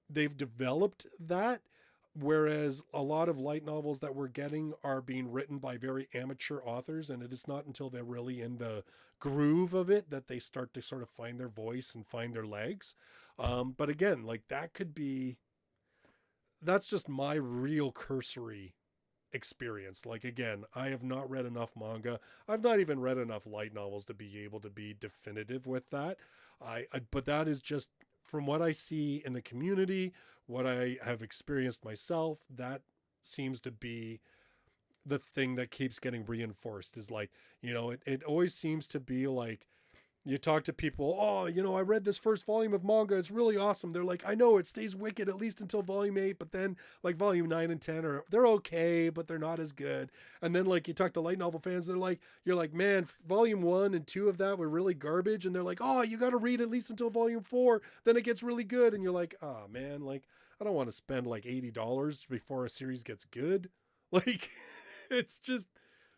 they've developed that, whereas a lot of light novels that we're getting are being written by very amateur authors, and it is not until they're really in the groove of it that they start to sort of find their voice and find their legs. But again, like that's just my real cursory experience. Like, again, I have not read enough manga. I've not even read enough light novels to be able to be definitive with that. But that is just from what I see in the community, what I have experienced myself. That seems to be the thing that keeps getting reinforced, is like, it always seems to be like, you talk to people, oh, I read this first volume of manga, it's really awesome. They're like, I know it stays wicked at least until volume 8, but then like volume 9 and 10 they're okay, but they're not as good. And then like you talk to light novel fans, you're like, man, volume 1 and 2 of that were really garbage. And they're like, oh, you got to read at least until volume 4, then it gets really good. And you're like, oh man, like I don't want to spend like $80 before a series gets good. Like, it's just,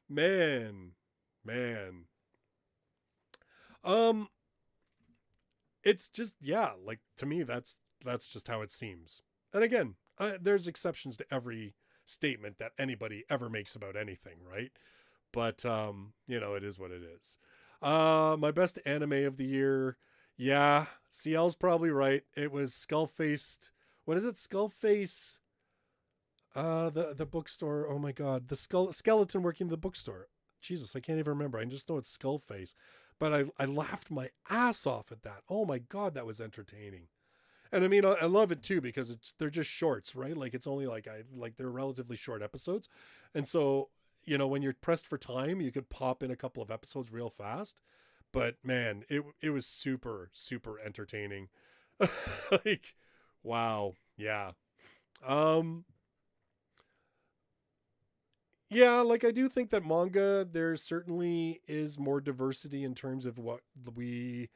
man. Um, it's just, yeah, like to me, that's just how it seems. And again, there's exceptions to every statement that anybody ever makes about anything, right? But it is what it is. My best anime of the year, yeah, CL's probably right. It was Skullfaced. What is it? Skullface. The bookstore. Oh my god, the skeleton working the bookstore. Jesus, I can't even remember. I just know it's Skullface. But I laughed my ass off at that. Oh my god, that was entertaining. And I mean, I love it too because they're just shorts, right? Like it's only like they're relatively short episodes, and so when you're pressed for time, you could pop in a couple of episodes real fast. But man, it was super entertaining. Like, wow, yeah. Um, Yeah, like I do think that manga, there certainly is more diversity in terms of what we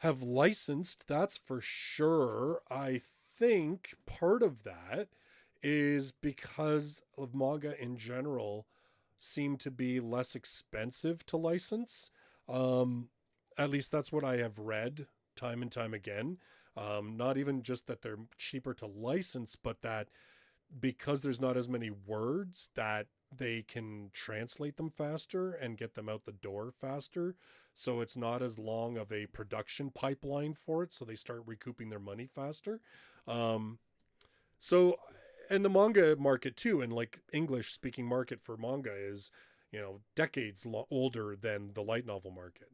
have licensed. That's for sure. I think part of that is because of manga in general seem to be less expensive to license. Um, at least that's what I have read time and time again. Not even just that they're cheaper to license, but that because there's not as many words, that they can translate them faster and get them out the door faster. So it's not as long of a production pipeline for it. So they start recouping their money faster. Um, so, and the manga market too, and like English speaking market for manga is, decades older than the light novel market.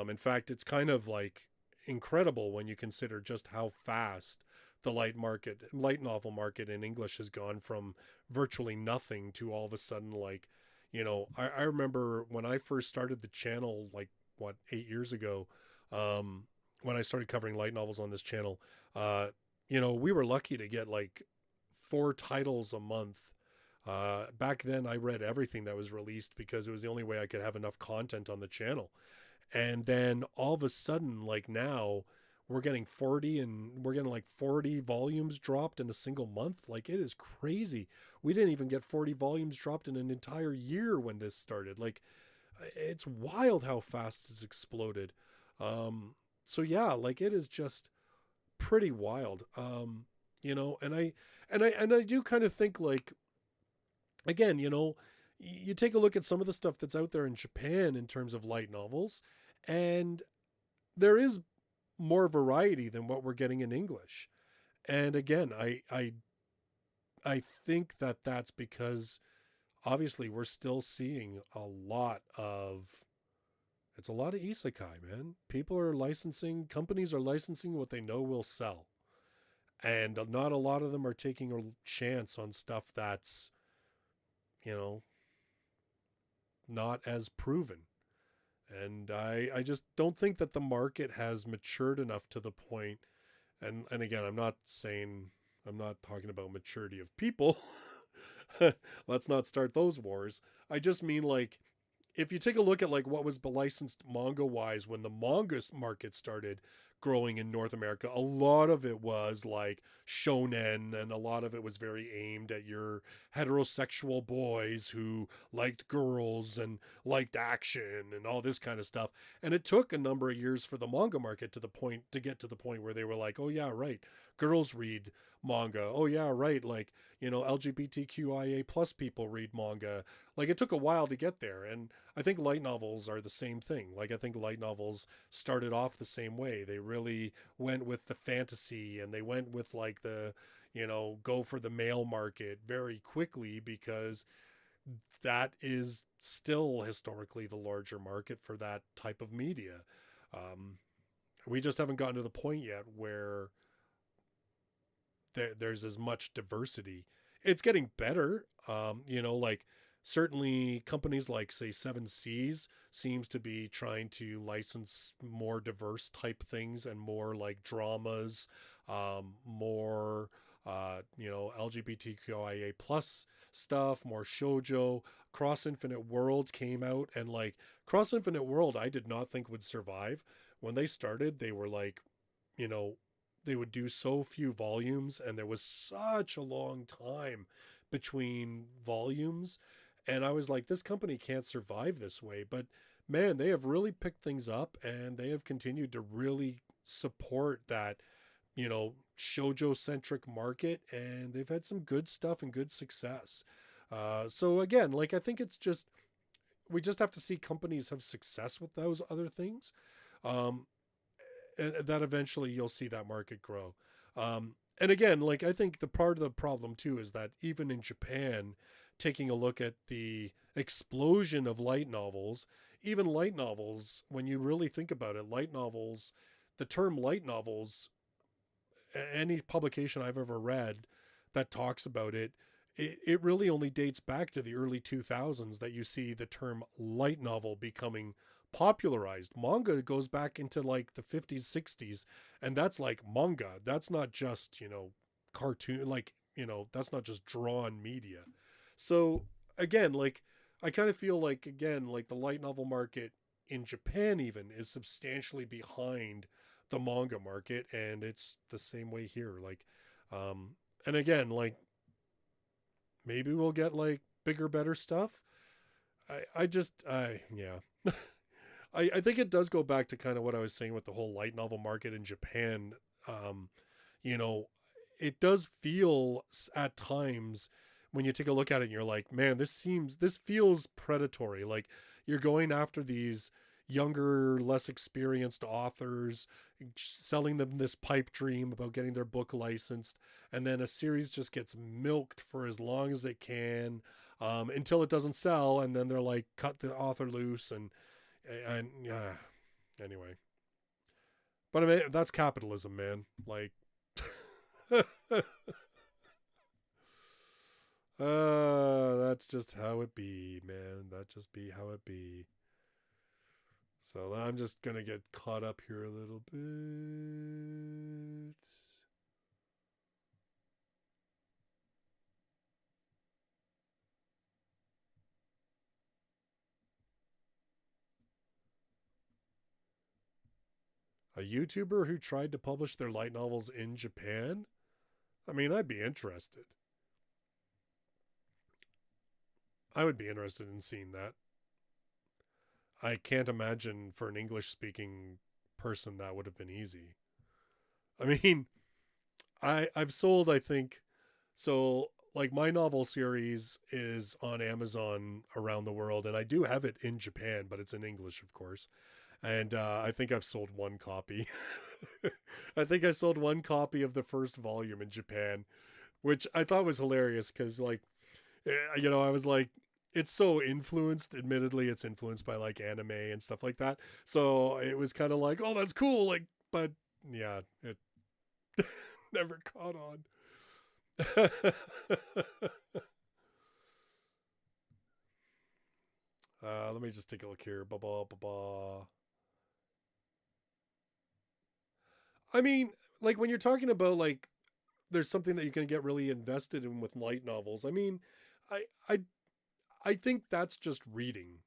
In fact, it's kind of like incredible when you consider just how fast the light novel market in English has gone from virtually nothing to all of a sudden, like, I remember when I first started the channel, like what, 8 years ago, when I started covering light novels on this channel, we were lucky to get like 4 titles a month. Back then I read everything that was released because it was the only way I could have enough content on the channel. And then all of a sudden, like now, we're getting 40 volumes dropped in a single month. Like, it is crazy. We didn't even get 40 volumes dropped in an entire year when this started. Like, it's wild how fast it's exploded. So yeah, like it is just pretty wild. And I do kind of think, like, again, you take a look at some of the stuff that's out there in Japan in terms of light novels, and there is more variety than what we're getting in English. And again, I think that that's because obviously we're still seeing it's a lot of isekai, man. Companies are licensing what they know will sell. And not a lot of them are taking a chance on stuff that's, you know, not as proven. And I just don't think that the market has matured enough to the point. And again, I'm not talking about maturity of people. Let's not start those wars. I just mean, like, if you take a look at like what was licensed manga wise when the manga market started growing in North America, a lot of it was like shonen, and a lot of it was very aimed at your heterosexual boys who liked girls and liked action and all this kind of stuff. And it took a number of years for the manga market to get to the point where they were like, oh yeah, right, girls read manga. Oh yeah, right, like, you know, LGBTQIA plus people read manga. Like, it took a while to get there. And I think light novels are the same thing. Like, I think light novels started off the same way. They really went with the fantasy, and they went with like the, you know, go for the male market very quickly, because that is still historically the larger market for that type of media. Um, we just haven't gotten to the point yet where there's as much diversity. It's getting better. You know, like, certainly companies like, say, Seven Seas seems to be trying to license more diverse type things and more like dramas, more, you know, LGBTQIA plus stuff, more shojo. Cross Infinite World came out, and like, Cross Infinite World, I did not think would survive. When they started, they were like, you know, they would do so few volumes, and there was such a long time between volumes. And I was like, this company can't survive this way. But man, they have really picked things up, and they have continued to really support that, you know, shoujo centric market, and they've had some good stuff and good success. So again, like, I think it's just, we just have to see companies have success with those other things. Um, and that eventually you'll see that market grow. And again, like, I think the part of the problem too is that even in Japan, taking a look at the explosion of light novels, even light novels, when you really think about it, light novels, the term light novels, any publication I've ever read that talks about it, it really only dates back to the early 2000s that you see the term light novel becoming popularized. Manga goes back into like the 50s, 60s, and that's like manga. That's not just, you know, cartoon, like, you know, that's not just drawn media. So again, like, I kind of feel like, again, like, the light novel market in Japan even is substantially behind the manga market, and it's the same way here. Like, and again, like, maybe we'll get like bigger, better stuff. Yeah. I think it does go back to kind of what I was saying with the whole light novel market in Japan. Um, you know, it does feel at times, when you take a look at it and you're like, man, this feels predatory. Like, you're going after these younger, less experienced authors, selling them this pipe dream about getting their book licensed, and then a series just gets milked for as long as it can, until it doesn't sell, and then they're like, cut the author loose, and anyway. But I mean, that's capitalism, man. Like, that's just how it be, man. That just be how it be. So I'm just gonna get caught up here a little bit. A YouTuber who tried to publish their light novels in Japan? I mean, I'd be interested. I would be interested in seeing that. I can't imagine for an English speaking person that would have been easy. I mean, I've sold, I think, so like, my novel series is on Amazon around the world, and I do have it in Japan, but it's in English, of course. And I think I've sold one copy. I think I sold one copy of the first volume in Japan, which I thought was hilarious because, like, you know, I was like, it's so influenced. Admittedly, it's influenced by like anime and stuff like that. So it was kind of like, oh, that's cool. Like, but yeah, it never caught on. Let me just take a look here. Ba ba ba ba. I mean, like, when you're talking about like, there's something that you can get really invested in with light novels. I mean, I I I think that's just reading.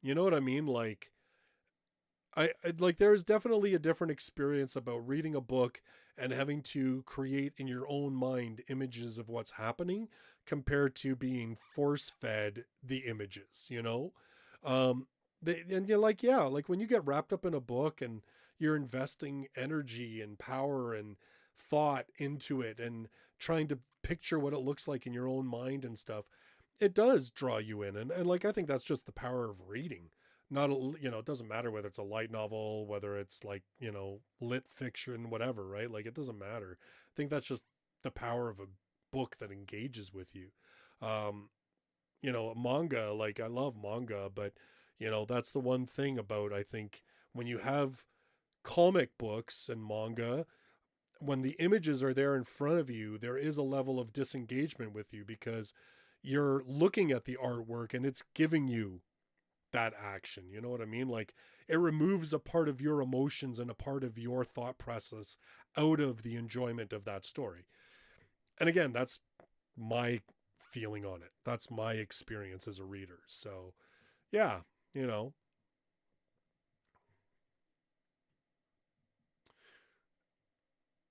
You know what I mean? Like I like there is definitely a different experience about reading a book and having to create in your own mind images of what's happening compared to being force fed the images, you know? Um and you're like, yeah, like when you get wrapped up in a book and you're investing energy and power and thought into it and trying to picture what it looks like in your own mind and stuff, it does draw you in. And like I think that's just the power of reading. Not it doesn't matter whether it's a light novel, whether it's like lit fiction, whatever, right? Like it doesn't matter. I think that's just the power of a book that engages with you. um Manga, like I love manga, but that's the one thing about, I think, when you have comic books and manga, when the images are there in front of you, there is a level of disengagement with you because you're looking at the artwork and it's giving you that action. You know what I mean? Like it removes a part of your emotions and a part of your thought process out of the enjoyment of that story. And again, that's my feeling on it. That's my experience as a reader. So, yeah, you know,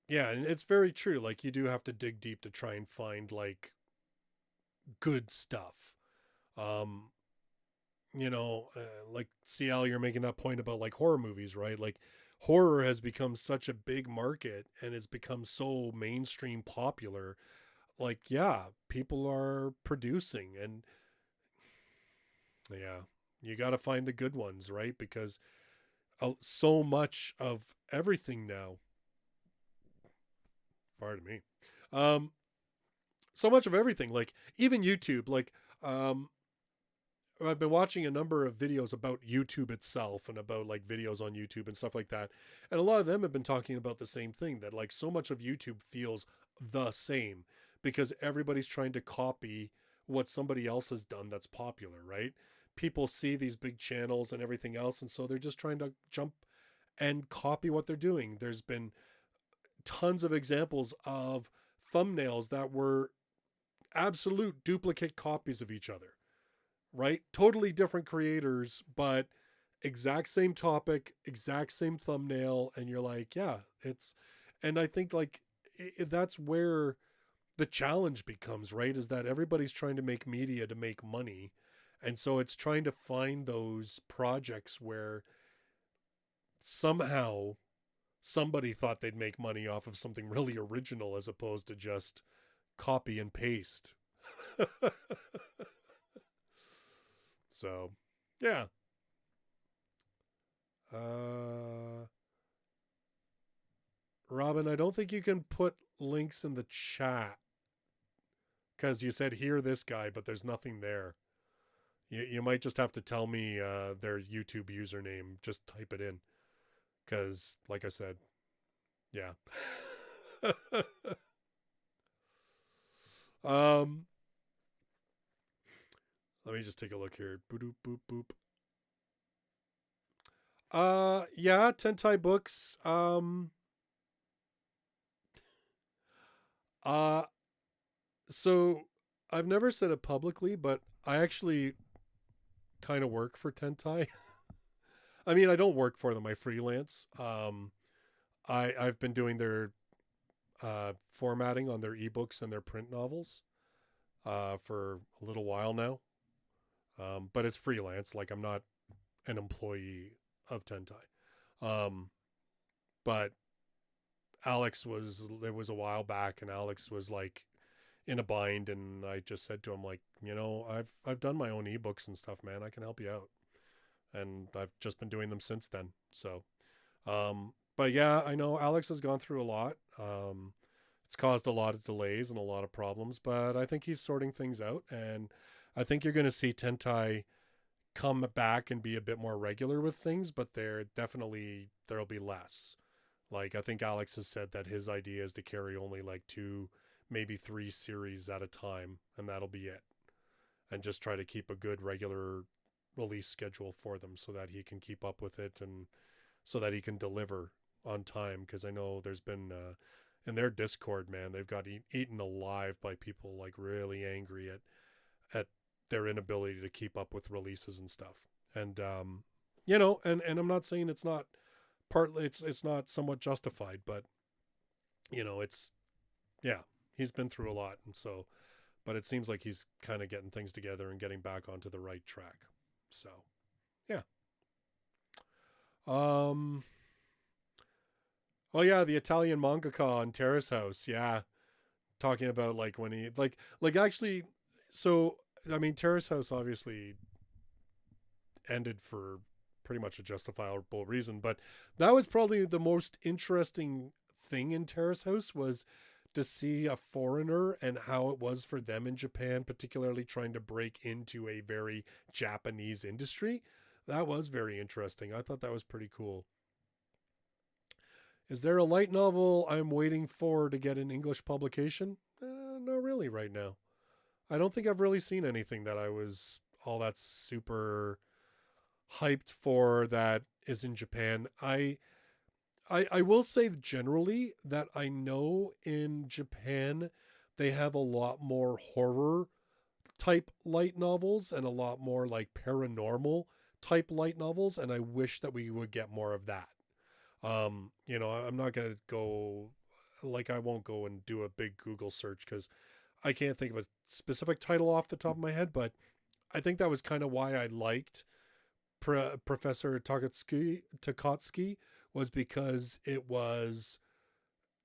yeah, and it's very true. Like you do have to dig deep to try and find like good stuff. Um, like CL, you're making that point about like horror movies, right? Like horror has become such a big market and it's become so mainstream popular. Like, yeah, people are producing, and yeah, you got to find the good ones, right? Because so much of everything now, pardon me, um, so much of everything, like even YouTube, like, um, I've been watching a number of videos about YouTube itself and about like videos on YouTube and stuff like that. And a lot of them have been talking about the same thing, that like so much of YouTube feels the same because everybody's trying to copy what somebody else has done that's popular, right? People see these big channels and everything else, and so they're just trying to jump and copy what they're doing. There's been tons of examples of thumbnails that were absolute duplicate copies of each other, right? Totally different creators, but exact same topic, exact same thumbnail. And you're like, yeah, and I think like that's where the challenge becomes, right? Is that everybody's trying to make media to make money. And so it's trying to find those projects where somehow somebody thought they'd make money off of something really original as opposed to just copy and paste. So, yeah. Uh, Robin, I don't think you can put links in the chat because you said hear this guy, but there's nothing there. You might just have to tell me their YouTube username. Just type it in because, like I said, yeah. um, let me just take a look here. Boop boop boop. Yeah, Tentai books. Uh, so I've never said it publicly, but I actually kind of work for Tentai. I mean, I don't work for them. I freelance. I've been doing their formatting on their ebooks and their print novels for a little while now. But it's freelance. Like I'm not an employee of Tentai. Um, but it was a while back, and Alex was like in a bind, and I just said to him like, I've done my own ebooks and stuff, man. I can help you out, and I've just been doing them since then. So, but yeah, I know Alex has gone through a lot. It's caused a lot of delays and a lot of problems, but I think he's sorting things out, and I think you're going to see Tentai come back and be a bit more regular with things, but there'll be less. Like I think Alex has said that his idea is to carry only like 2, maybe 3 series at a time, and that'll be it. And just try to keep a good regular release schedule for them so that he can keep up with it and so that he can deliver on time. Because I know there's been in their Discord, man, they've got eaten alive by people like really angry at their inability to keep up with releases and stuff. And and I'm not saying it's not partly it's not somewhat justified, but it's yeah, he's been through a lot, and so but it seems like he's kind of getting things together and getting back onto the right track. So, yeah. Um oh yeah, the Italian mangaka on Terrace House. Yeah, talking about like when he actually so I mean Terrace House obviously ended for pretty much a justifiable reason, but that was probably the most interesting thing in Terrace House was to see a foreigner and how it was for them in Japan, particularly trying to break into a very Japanese industry. That was very interesting. I thought that was pretty cool. Is there a light novel I'm waiting for to get an English publication? Not really right now. I don't think I've really seen anything that I was all that super hyped for that is in Japan. I will say generally that I know in Japan they have a lot more horror type light novels and a lot more like paranormal type light novels, and I wish that we would get more of that. I'm not gonna go like I won't go and do a big Google search because I can't think of a specific title off the top of my head, but I think that was kind of why I liked Professor Takotsky was because it was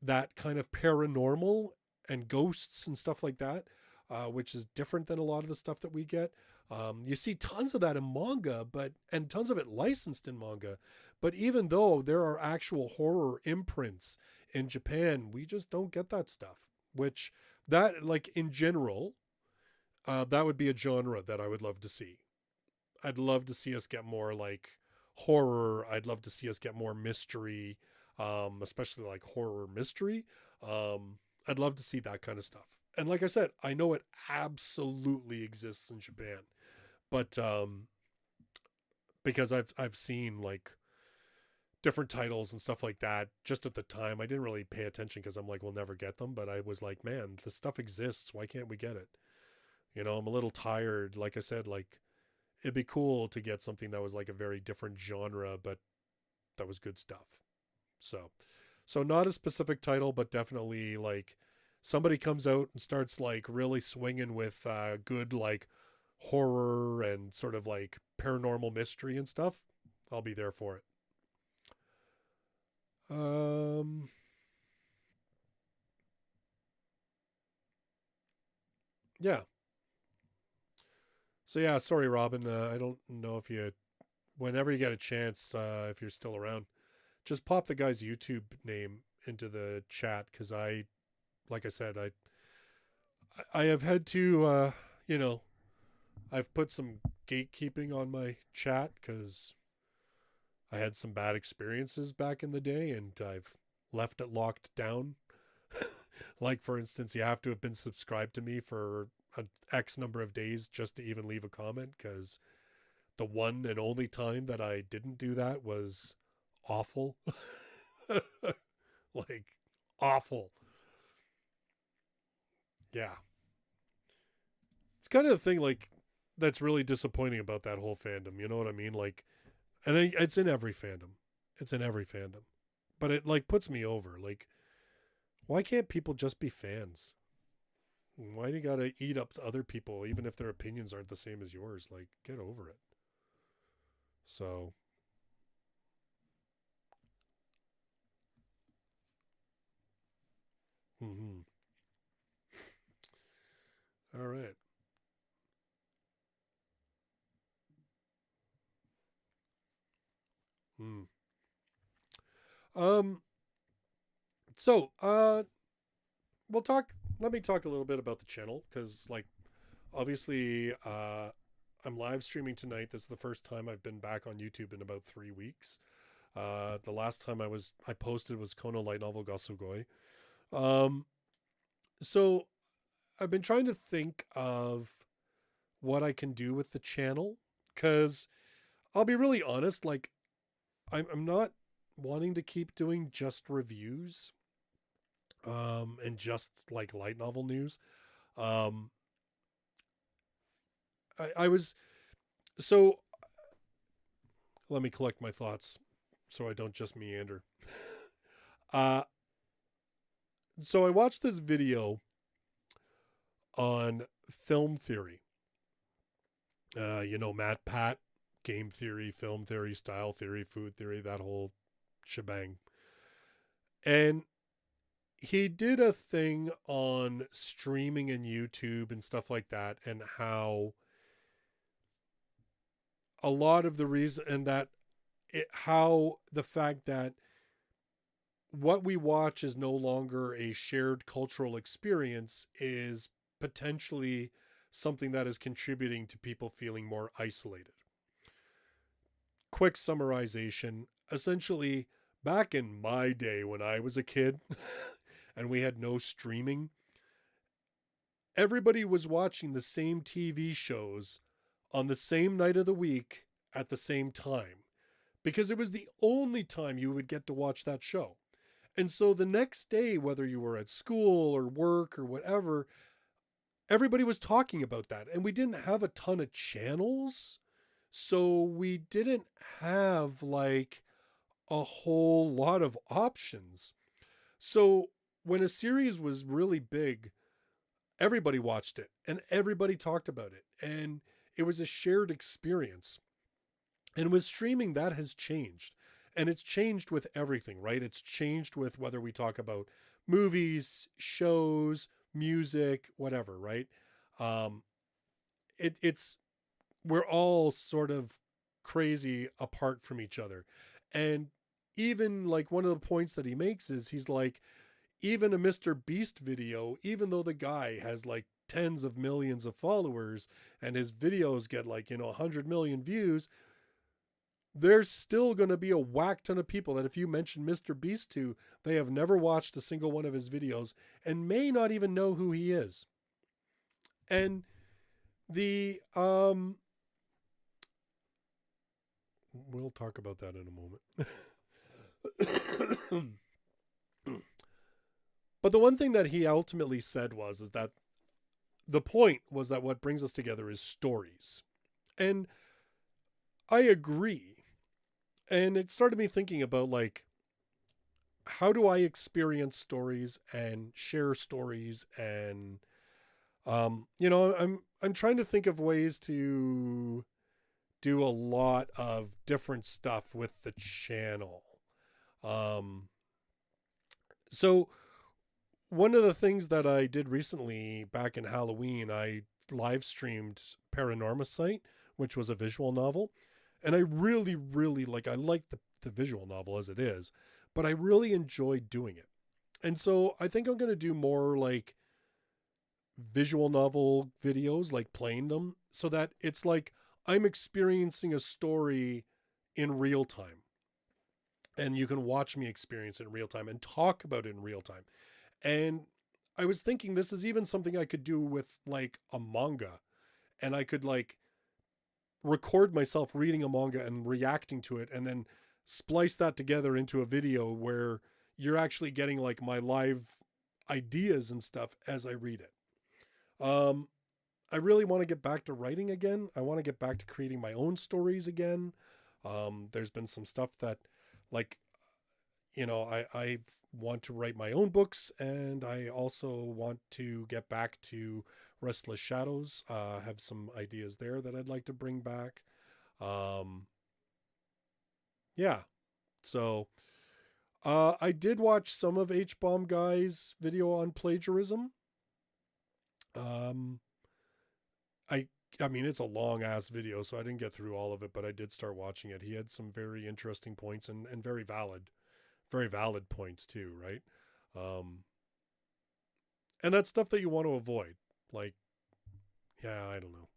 that kind of paranormal and ghosts and stuff like that, which is different than a lot of the stuff that we get. You see tons of that in manga, and tons of it licensed in manga. But even though there are actual horror imprints in Japan, we just don't get that stuff. Which that like in general, that would be a genre that I would love to see. I'd love to see us get more like horror. I'd love to see us get more mystery, especially like horror mystery. I'd love to see that kind of stuff. And like I said, I know it absolutely exists in Japan, but because I've seen like different titles and stuff like that just at the time. I didn't really pay attention because I'm like, we'll never get them. But I was like, man, this stuff exists. Why can't we get it? I'm a little tired. Like I said, like it'd be cool to get something that was like a very different genre, but that was good stuff. So, so not a specific title, but definitely like somebody comes out and starts like really swinging with good like horror and sort of like paranormal mystery and stuff. I'll be there for it. Um, yeah. So yeah, sorry, Robin. I don't know if you, whenever you get a chance, if you're still around, just pop the guy's YouTube name into the chat because like I said, I have had to, you know, I've put some gatekeeping on my chat because I had some bad experiences back in the day, and I've left it locked down. Like for instance, you have to have been subscribed to me for an X number of days just to even leave a comment because the one and only time that I didn't do that was awful. Like awful. Yeah. It's kind of the thing like that's really disappointing about that whole fandom. You know what I mean? Like, and it's in every fandom. It's in every fandom. But it like puts me over. Like, why can't people just be fans? Why do you gotta eat up to other people even if their opinions aren't the same as yours? Like, get over it. So, mm-hmm. All right. Mm. Um. So, we'll talk. Let me talk a little bit about the channel because, like, obviously, I'm live streaming tonight. This is the first time I've been back on YouTube in about 3 weeks. The last time I posted was Kono Light Novel Gasugoi. Um, so I've been trying to think of what I can do with the channel because I'll be really honest. Like, I'm not wanting to keep doing just reviews, and just like light novel news. Um, I was so let me collect my thoughts so I don't just meander. Uh, so I watched this video on film theory. Matt Pat, game theory, film theory, style theory, food theory, that whole shebang. And he did a thing on streaming and YouTube and stuff like that, and how a lot of the reason, and how the fact that what we watch is no longer a shared cultural experience is potentially something that is contributing to people feeling more isolated. Quick summarization. Essentially, back in my day when I was a kid and we had no streaming, everybody was watching the same TV shows on the same night of the week at the same time, because it was the only time you would get to watch that show. And so the next day, whether you were at school or work or whatever, everybody was talking about that. And we didn't have a ton of channels. So we didn't have like a whole lot of options. So when a series was really big, everybody watched it and everybody talked about it. And it was a shared experience. And with streaming, that has changed. And it's changed with everything, right? It's changed with whether we talk about movies, shows, music, whatever, right? It's we're all sort of crazy apart from each other. And even like one of the points that he makes is he's like, even a Mr. Beast video, even though the guy has like tens of millions of followers and his videos get like, 100 million views, there's still going to be a whack ton of people that if you mention Mr. Beast to, they have never watched a single one of his videos and may not even know who he is. And we'll talk about that in a moment. But the one thing that he ultimately said is that the point was that what brings us together is stories. And I agree. And it started me thinking about like, how do I experience stories and share stories? And, I'm trying to think of ways to do a lot of different stuff with the channel. So one of the things that I did recently back in Halloween, I live streamed Paranormacite, which was a visual novel. And I really, really I like the visual novel as it is, but I really enjoyed doing it. And so I think I'm going to do more like visual novel videos, like playing them, so that it's like I'm experiencing a story in real time. And you can watch me experience it in real time and talk about it in real time. And I was thinking this is even something I could do with like a manga. And I could like record myself reading a manga and reacting to it, and then splice that together into a video where you're actually getting like my live ideas and stuff as I read it. I really want to get back to writing again. I want to get back to creating my own stories again. There's been some stuff that like, I want to write my own books, and I also want to get back to Restless Shadows. Have some ideas there that I'd like to bring back. Yeah. So I did watch some of H-Bomb Guy's video on plagiarism. I mean, it's a long ass video, so I didn't get through all of it, but I did start watching it. He had some very interesting points and very valid points too, right? And that's stuff that you want to avoid. Like, yeah, I don't know.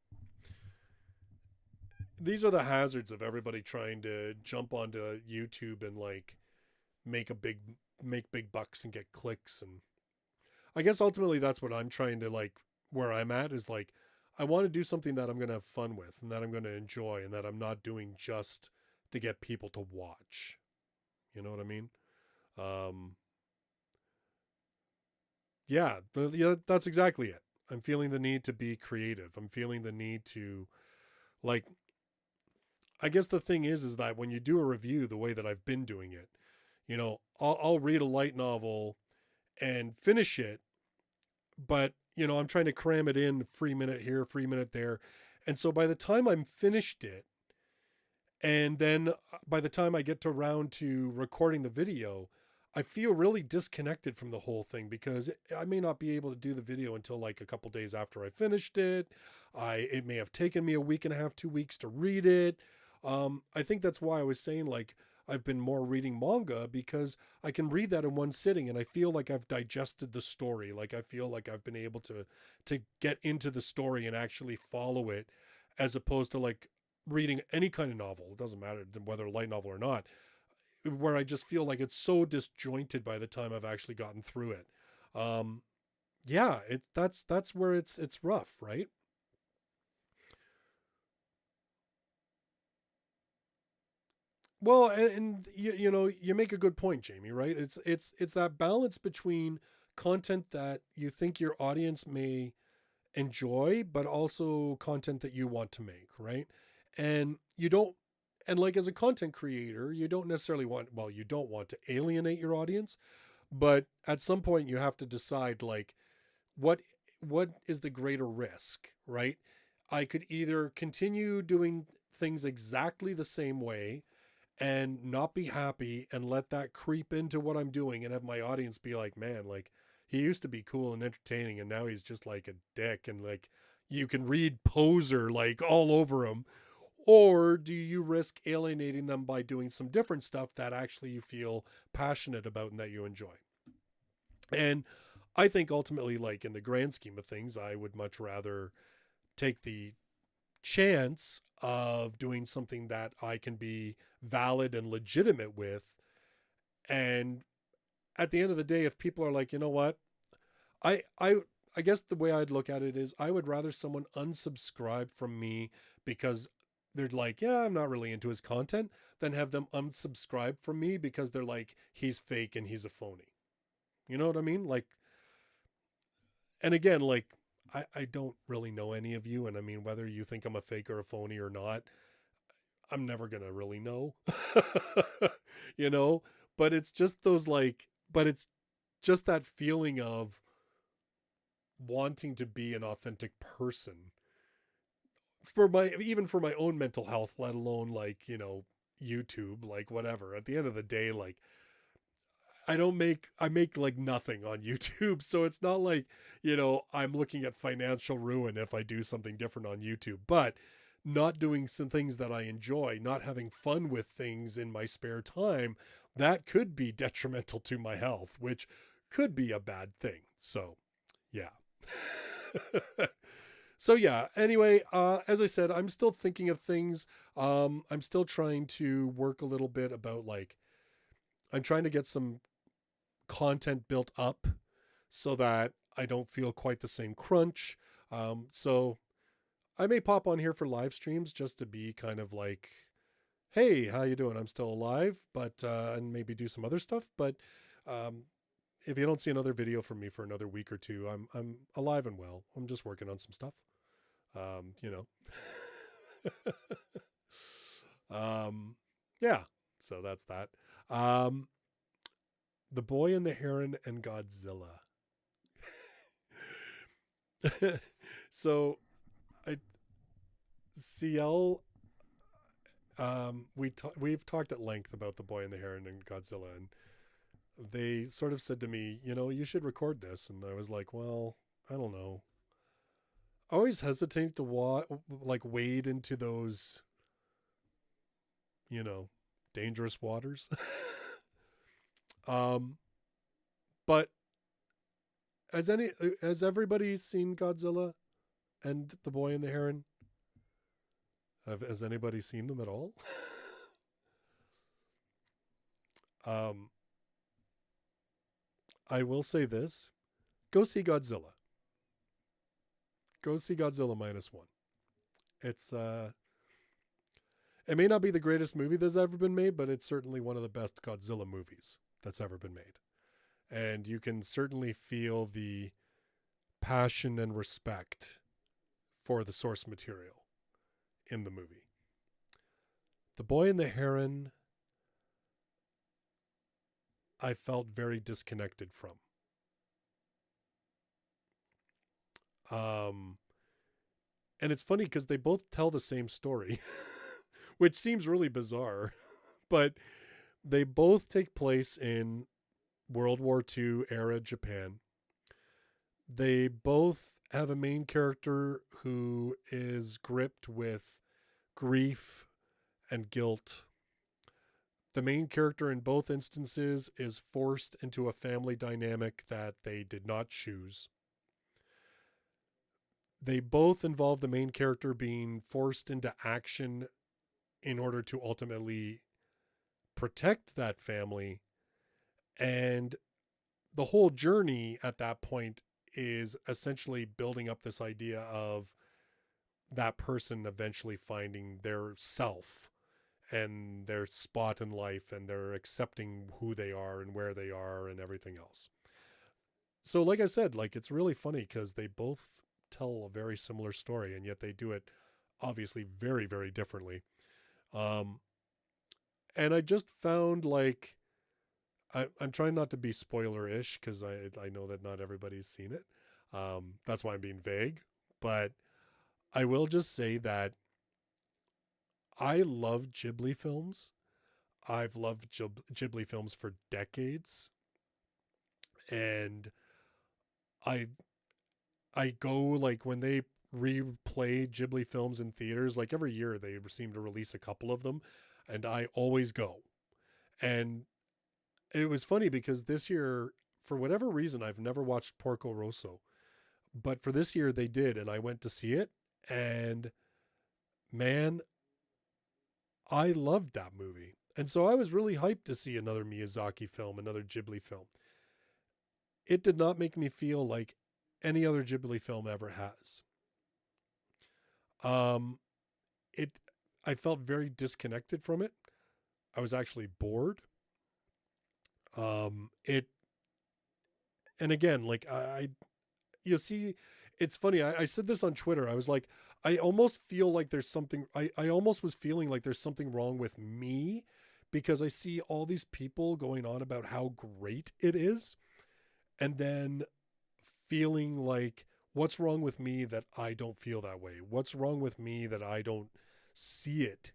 These are the hazards of everybody trying to jump onto YouTube and like make big bucks and get clicks. And I guess ultimately that's what I'm trying to like, where I'm at is like, I want to do something that I'm going to have fun with and that I'm going to enjoy and that I'm not doing just to get people to watch. You know what I mean? Yeah, that's exactly it. I'm feeling the need to be creative. I'm feeling the need to like, I guess the thing is that when you do a review the way that I've been doing it, I'll read a light novel and finish it, but I'm trying to cram it in, free minute here, free minute there. And so by the time I'm finished it, and then by the time I get to round to recording the video, I feel really disconnected from the whole thing because I may not be able to do the video until like a couple days after I finished it. It may have taken me a week and a half, 2 weeks to read it. I think that's why I was saying like I've been more reading manga, because I can read that in one sitting and I feel like I've digested the story. Like I feel like I've been able to get into the story and actually follow it, as opposed to like reading any kind of novel. It doesn't matter whether a light novel or not, where I just feel like it's so disjointed by the time I've actually gotten through it. Um, yeah, that's where it's rough, right? Well, and you make a good point, Jamie. Right? It's that balance between content that you think your audience may enjoy, but also content that you want to make, right? And you don't, and like as a content creator, you don't necessarily want, well, you don't want to alienate your audience, but at some point you have to decide like what what is the greater risk, right? I could either continue doing things exactly the same way and not be happy and let that creep into what I'm doing and have my audience be like, man, like he used to be cool and entertaining and now he's just like a dick, and like you can read poser like all over him. Or do you risk alienating them by doing some different stuff that actually you feel passionate about and that you enjoy? And I think ultimately, like in the grand scheme of things, I would much rather take the chance of doing something that I can be valid and legitimate with. And at the end of the day, if people are like, you know what, I I I guess the way I'd look at it is I would rather someone unsubscribe from me because they're like, yeah, I'm not really into his content, than have them unsubscribe from me because they're like, he's fake and he's a phony. You know what I mean? Like, and again, like, I don't really know any of you. And I mean, whether you think I'm a fake or a phony or not, I'm never going to really know, you know, but it's just those like, but it's just that feeling of wanting to be an authentic person for my, even for my own mental health, let alone like, YouTube, like whatever. At the end of the day, like I make like nothing on YouTube. So it's not like, I'm looking at financial ruin if I do something different on YouTube, but not doing some things that I enjoy, not having fun with things in my spare time, that could be detrimental to my health, which could be a bad thing. So, yeah. So yeah, anyway, as I said, I'm still thinking of things. I'm still trying to work a little bit about like, I'm trying to get some content built up so that I don't feel quite the same crunch. So I may pop on here for live streams just to be kind of like, hey, how you doing? I'm still alive, but and maybe do some other stuff. But um, if you don't see another video from me for another week or two, I'm alive and well. I'm just working on some stuff. You know. Yeah. So that's that. Um, the Boy and the Heron and Godzilla. So I CL we've talked at length about the Boy and the Heron and Godzilla, and they sort of said to me, you should record this, and I was like, well, I don't know. I always hesitate to like wade into those, you know, dangerous waters. um, but has everybody seen Godzilla and the Boy and the Heron? Has anybody seen them at all? um, I will say this: go see Godzilla. Go see Godzilla -1. It's it may not be the greatest movie that's ever been made, but it's certainly one of the best Godzilla movies that's ever been made. And you can certainly feel the passion and respect for the source material in the movie. The Boy and the Heron, I felt very disconnected from. Um, and it's funny because they both tell the same story, which seems really bizarre, but they both take place in World War II era Japan. They both have a main character who is gripped with grief and guilt. The main character in both instances is forced into a family dynamic that they did not choose. They both involve the main character being forced into action in order to ultimately protect that family. And the whole journey at that point is essentially building up this idea of that person eventually finding their self and their spot in life, and they're accepting who they are and where they are and everything else. So like I said, like, it's really funny because they both tell a very similar story, and yet they do it obviously very, very differently. Um, and I just found, like, I'm trying not to be spoiler-ish because I know that not everybody's seen it. That's why I'm being vague. But I will just say that I love Ghibli films. I've loved Ghibli films for decades. And I I go, like, when they replay Ghibli films in theaters, like every year they seem to release a couple of them, and I always go. And it was funny because this year, for whatever reason, I've never watched Porco Rosso, but for this year they did, and I went to see it, and man, I loved that movie. And so I was really hyped to see another Miyazaki film, another Ghibli film. It did not make me feel like any other Ghibli film ever has. Um, it, I felt very disconnected from it. I was actually bored. It, and again, like, you see, it's funny. I said this on Twitter. I was like, I almost feel like there's something, I almost was feeling like there's something wrong with me because I see all these people going on about how great it is, and then feeling like, what's wrong with me that I don't feel that way? What's wrong with me that I don't see it?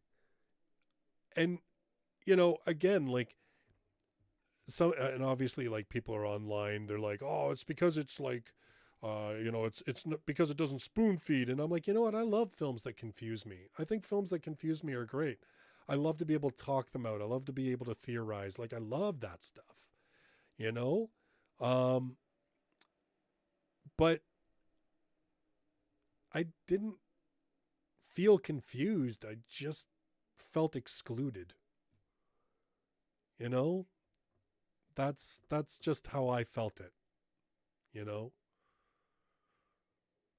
And, again, like, so, and obviously, like, people are online, they're like, oh, it's because it's like, it's not because it doesn't spoon feed. And I'm like, you know what? I love films that confuse me. I think films that confuse me are great. I love to be able to talk them out. I love to be able to theorize. Like, I love that stuff, you know? Um, but I didn't feel confused. I just felt excluded. You know? That's just how I felt it, you know?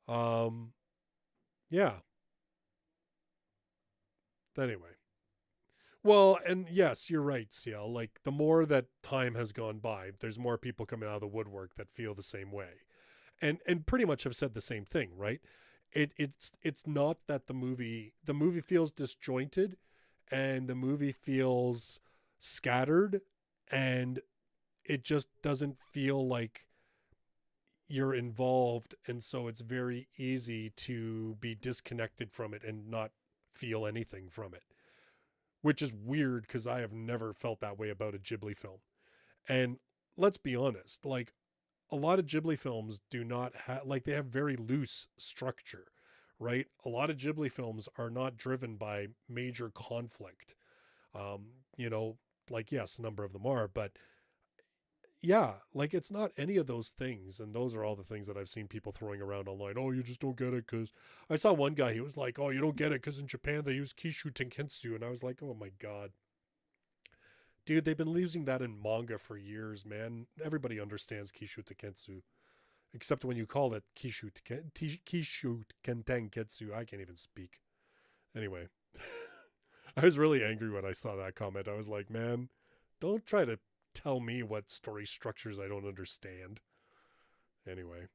Um yeah. Anyway. Well, and yes, you're right, CL. Like, the more that time has gone by, there's more people coming out of the woodwork that feel the same way. And pretty much have said the same thing, right? It's not that the movie feels disjointed, and the movie feels scattered, and it just doesn't feel like you're involved, and so it's very easy to be disconnected from it and not feel anything from it, which is weird because I have never felt that way about a Ghibli film. And let's be honest, like, a lot of Ghibli films do not have, like, they have very loose structure, right? A lot of Ghibli films are not driven by major conflict. Um, you know, like, yes, a number of them are, but yeah, like, it's not any of those things. And those are all the things that I've seen people throwing around online. Oh, you just don't get it because I saw one guy, he was like, oh, you don't get it because in Japan they use Kishu Tenketsu. And I was like, oh my God. Dude, they've been using that in manga for years, man. Everybody understands Kishu Tenketsu. Except when you call it Kishu Tenketsu. I can't even speak. Anyway, I was really angry when I saw that comment. I was like, man, don't try to tell me what story structures I don't understand. Anyway.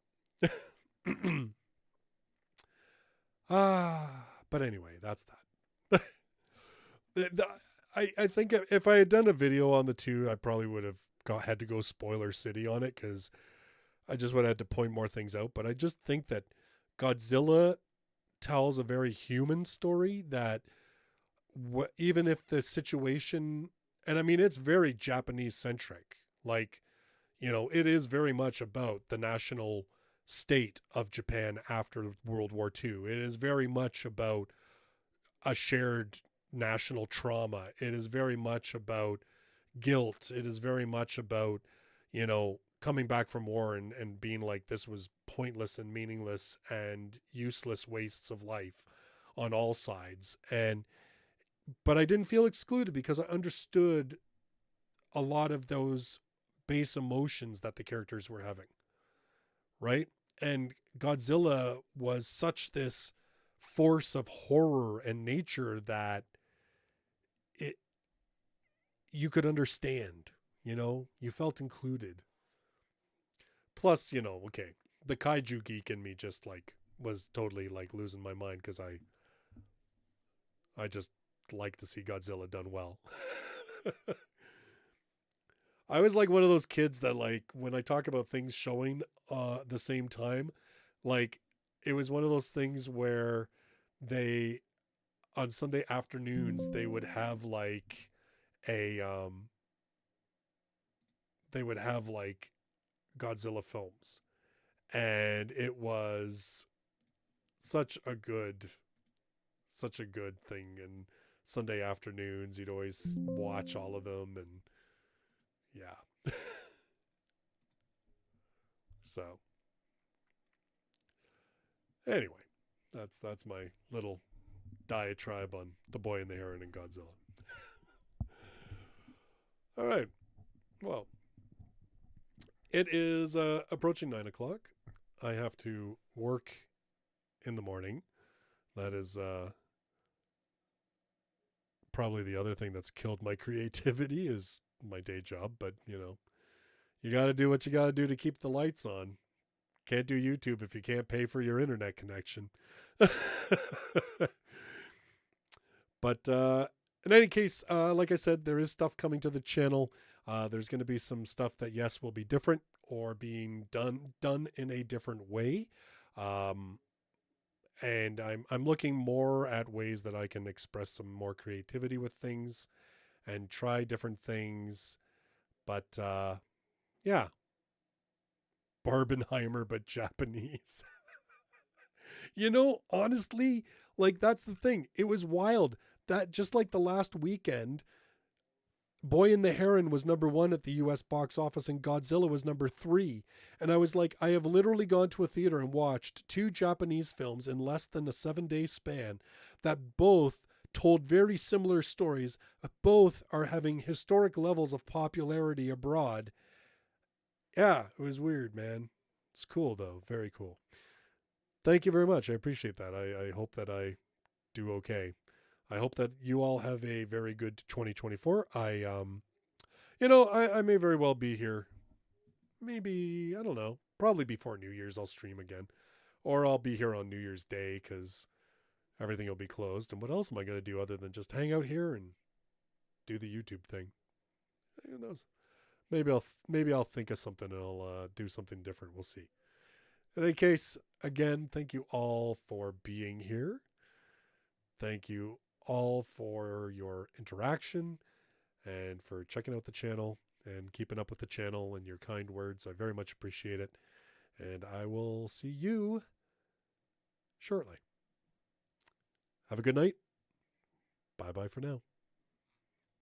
But anyway, that's that. I think if I had done a video on the two, I probably would have had to go spoiler city on it, because I just would have had to point more things out. But I just think that Godzilla tells a very human story that even if the situation, and I mean, it's very Japanese centric, like, it is very much about the national state of Japan after World War II. It is very much about a shared national trauma. It is very much about guilt. It is very much about, coming back from war and being like, this was pointless and meaningless and useless wastes of life on all sides. But I didn't feel excluded because I understood a lot of those base emotions that the characters were having. Right? And Godzilla was such this force of horror and nature that you could understand, you felt included. Plus, okay, the kaiju geek in me just like was totally like losing my mind, because I just like to see Godzilla done well. I was like one of those kids that, like, when I talk about things showing the same time, like, it was one of those things where they, on Sunday afternoons, they would have like a they would have like Godzilla films, and it was such a good thing. And Sunday afternoons, you'd always watch all of them, and yeah. So anyway, that's my little diatribe on The Boy and the Heron and Godzilla. All right. Well, it is approaching 9:00. I have to work in the morning. That is probably the other thing that's killed my creativity, is my day job. But, you got to do what you got to do to keep the lights on. Can't do YouTube if you can't pay for your internet connection. But in any case, like I said, there is stuff coming to the channel. There's going to be some stuff that, yes, will be different or being done in a different way. And I'm looking more at ways that I can express some more creativity with things and try different things. But yeah, Barbenheimer, but Japanese. Honestly, like, that's the thing. It was wild that just like the last weekend, Boy and the Heron was #1 at the US box office and Godzilla was #3. And I was like, I have literally gone to a theater and watched 2 Japanese films in less than a 7-day span that both told very similar stories. Both are having historic levels of popularity abroad. Yeah, it was weird, man. It's cool, though. Very cool. Thank you very much. I appreciate that. I hope that I do okay. I hope that you all have a very good 2024. I may very well be here. Maybe, I don't know, probably before New Year's I'll stream again. Or I'll be here on New Year's Day, because everything will be closed. And what else am I going to do other than just hang out here and do the YouTube thing? Who knows? Maybe I'll think of something and I'll do something different. We'll see. In any case, again, thank you all for being here. Thank you all for your interaction and for checking out the channel and keeping up with the channel and your kind words. I very much appreciate it. And I will see you shortly. Have a good night. Bye-bye for now.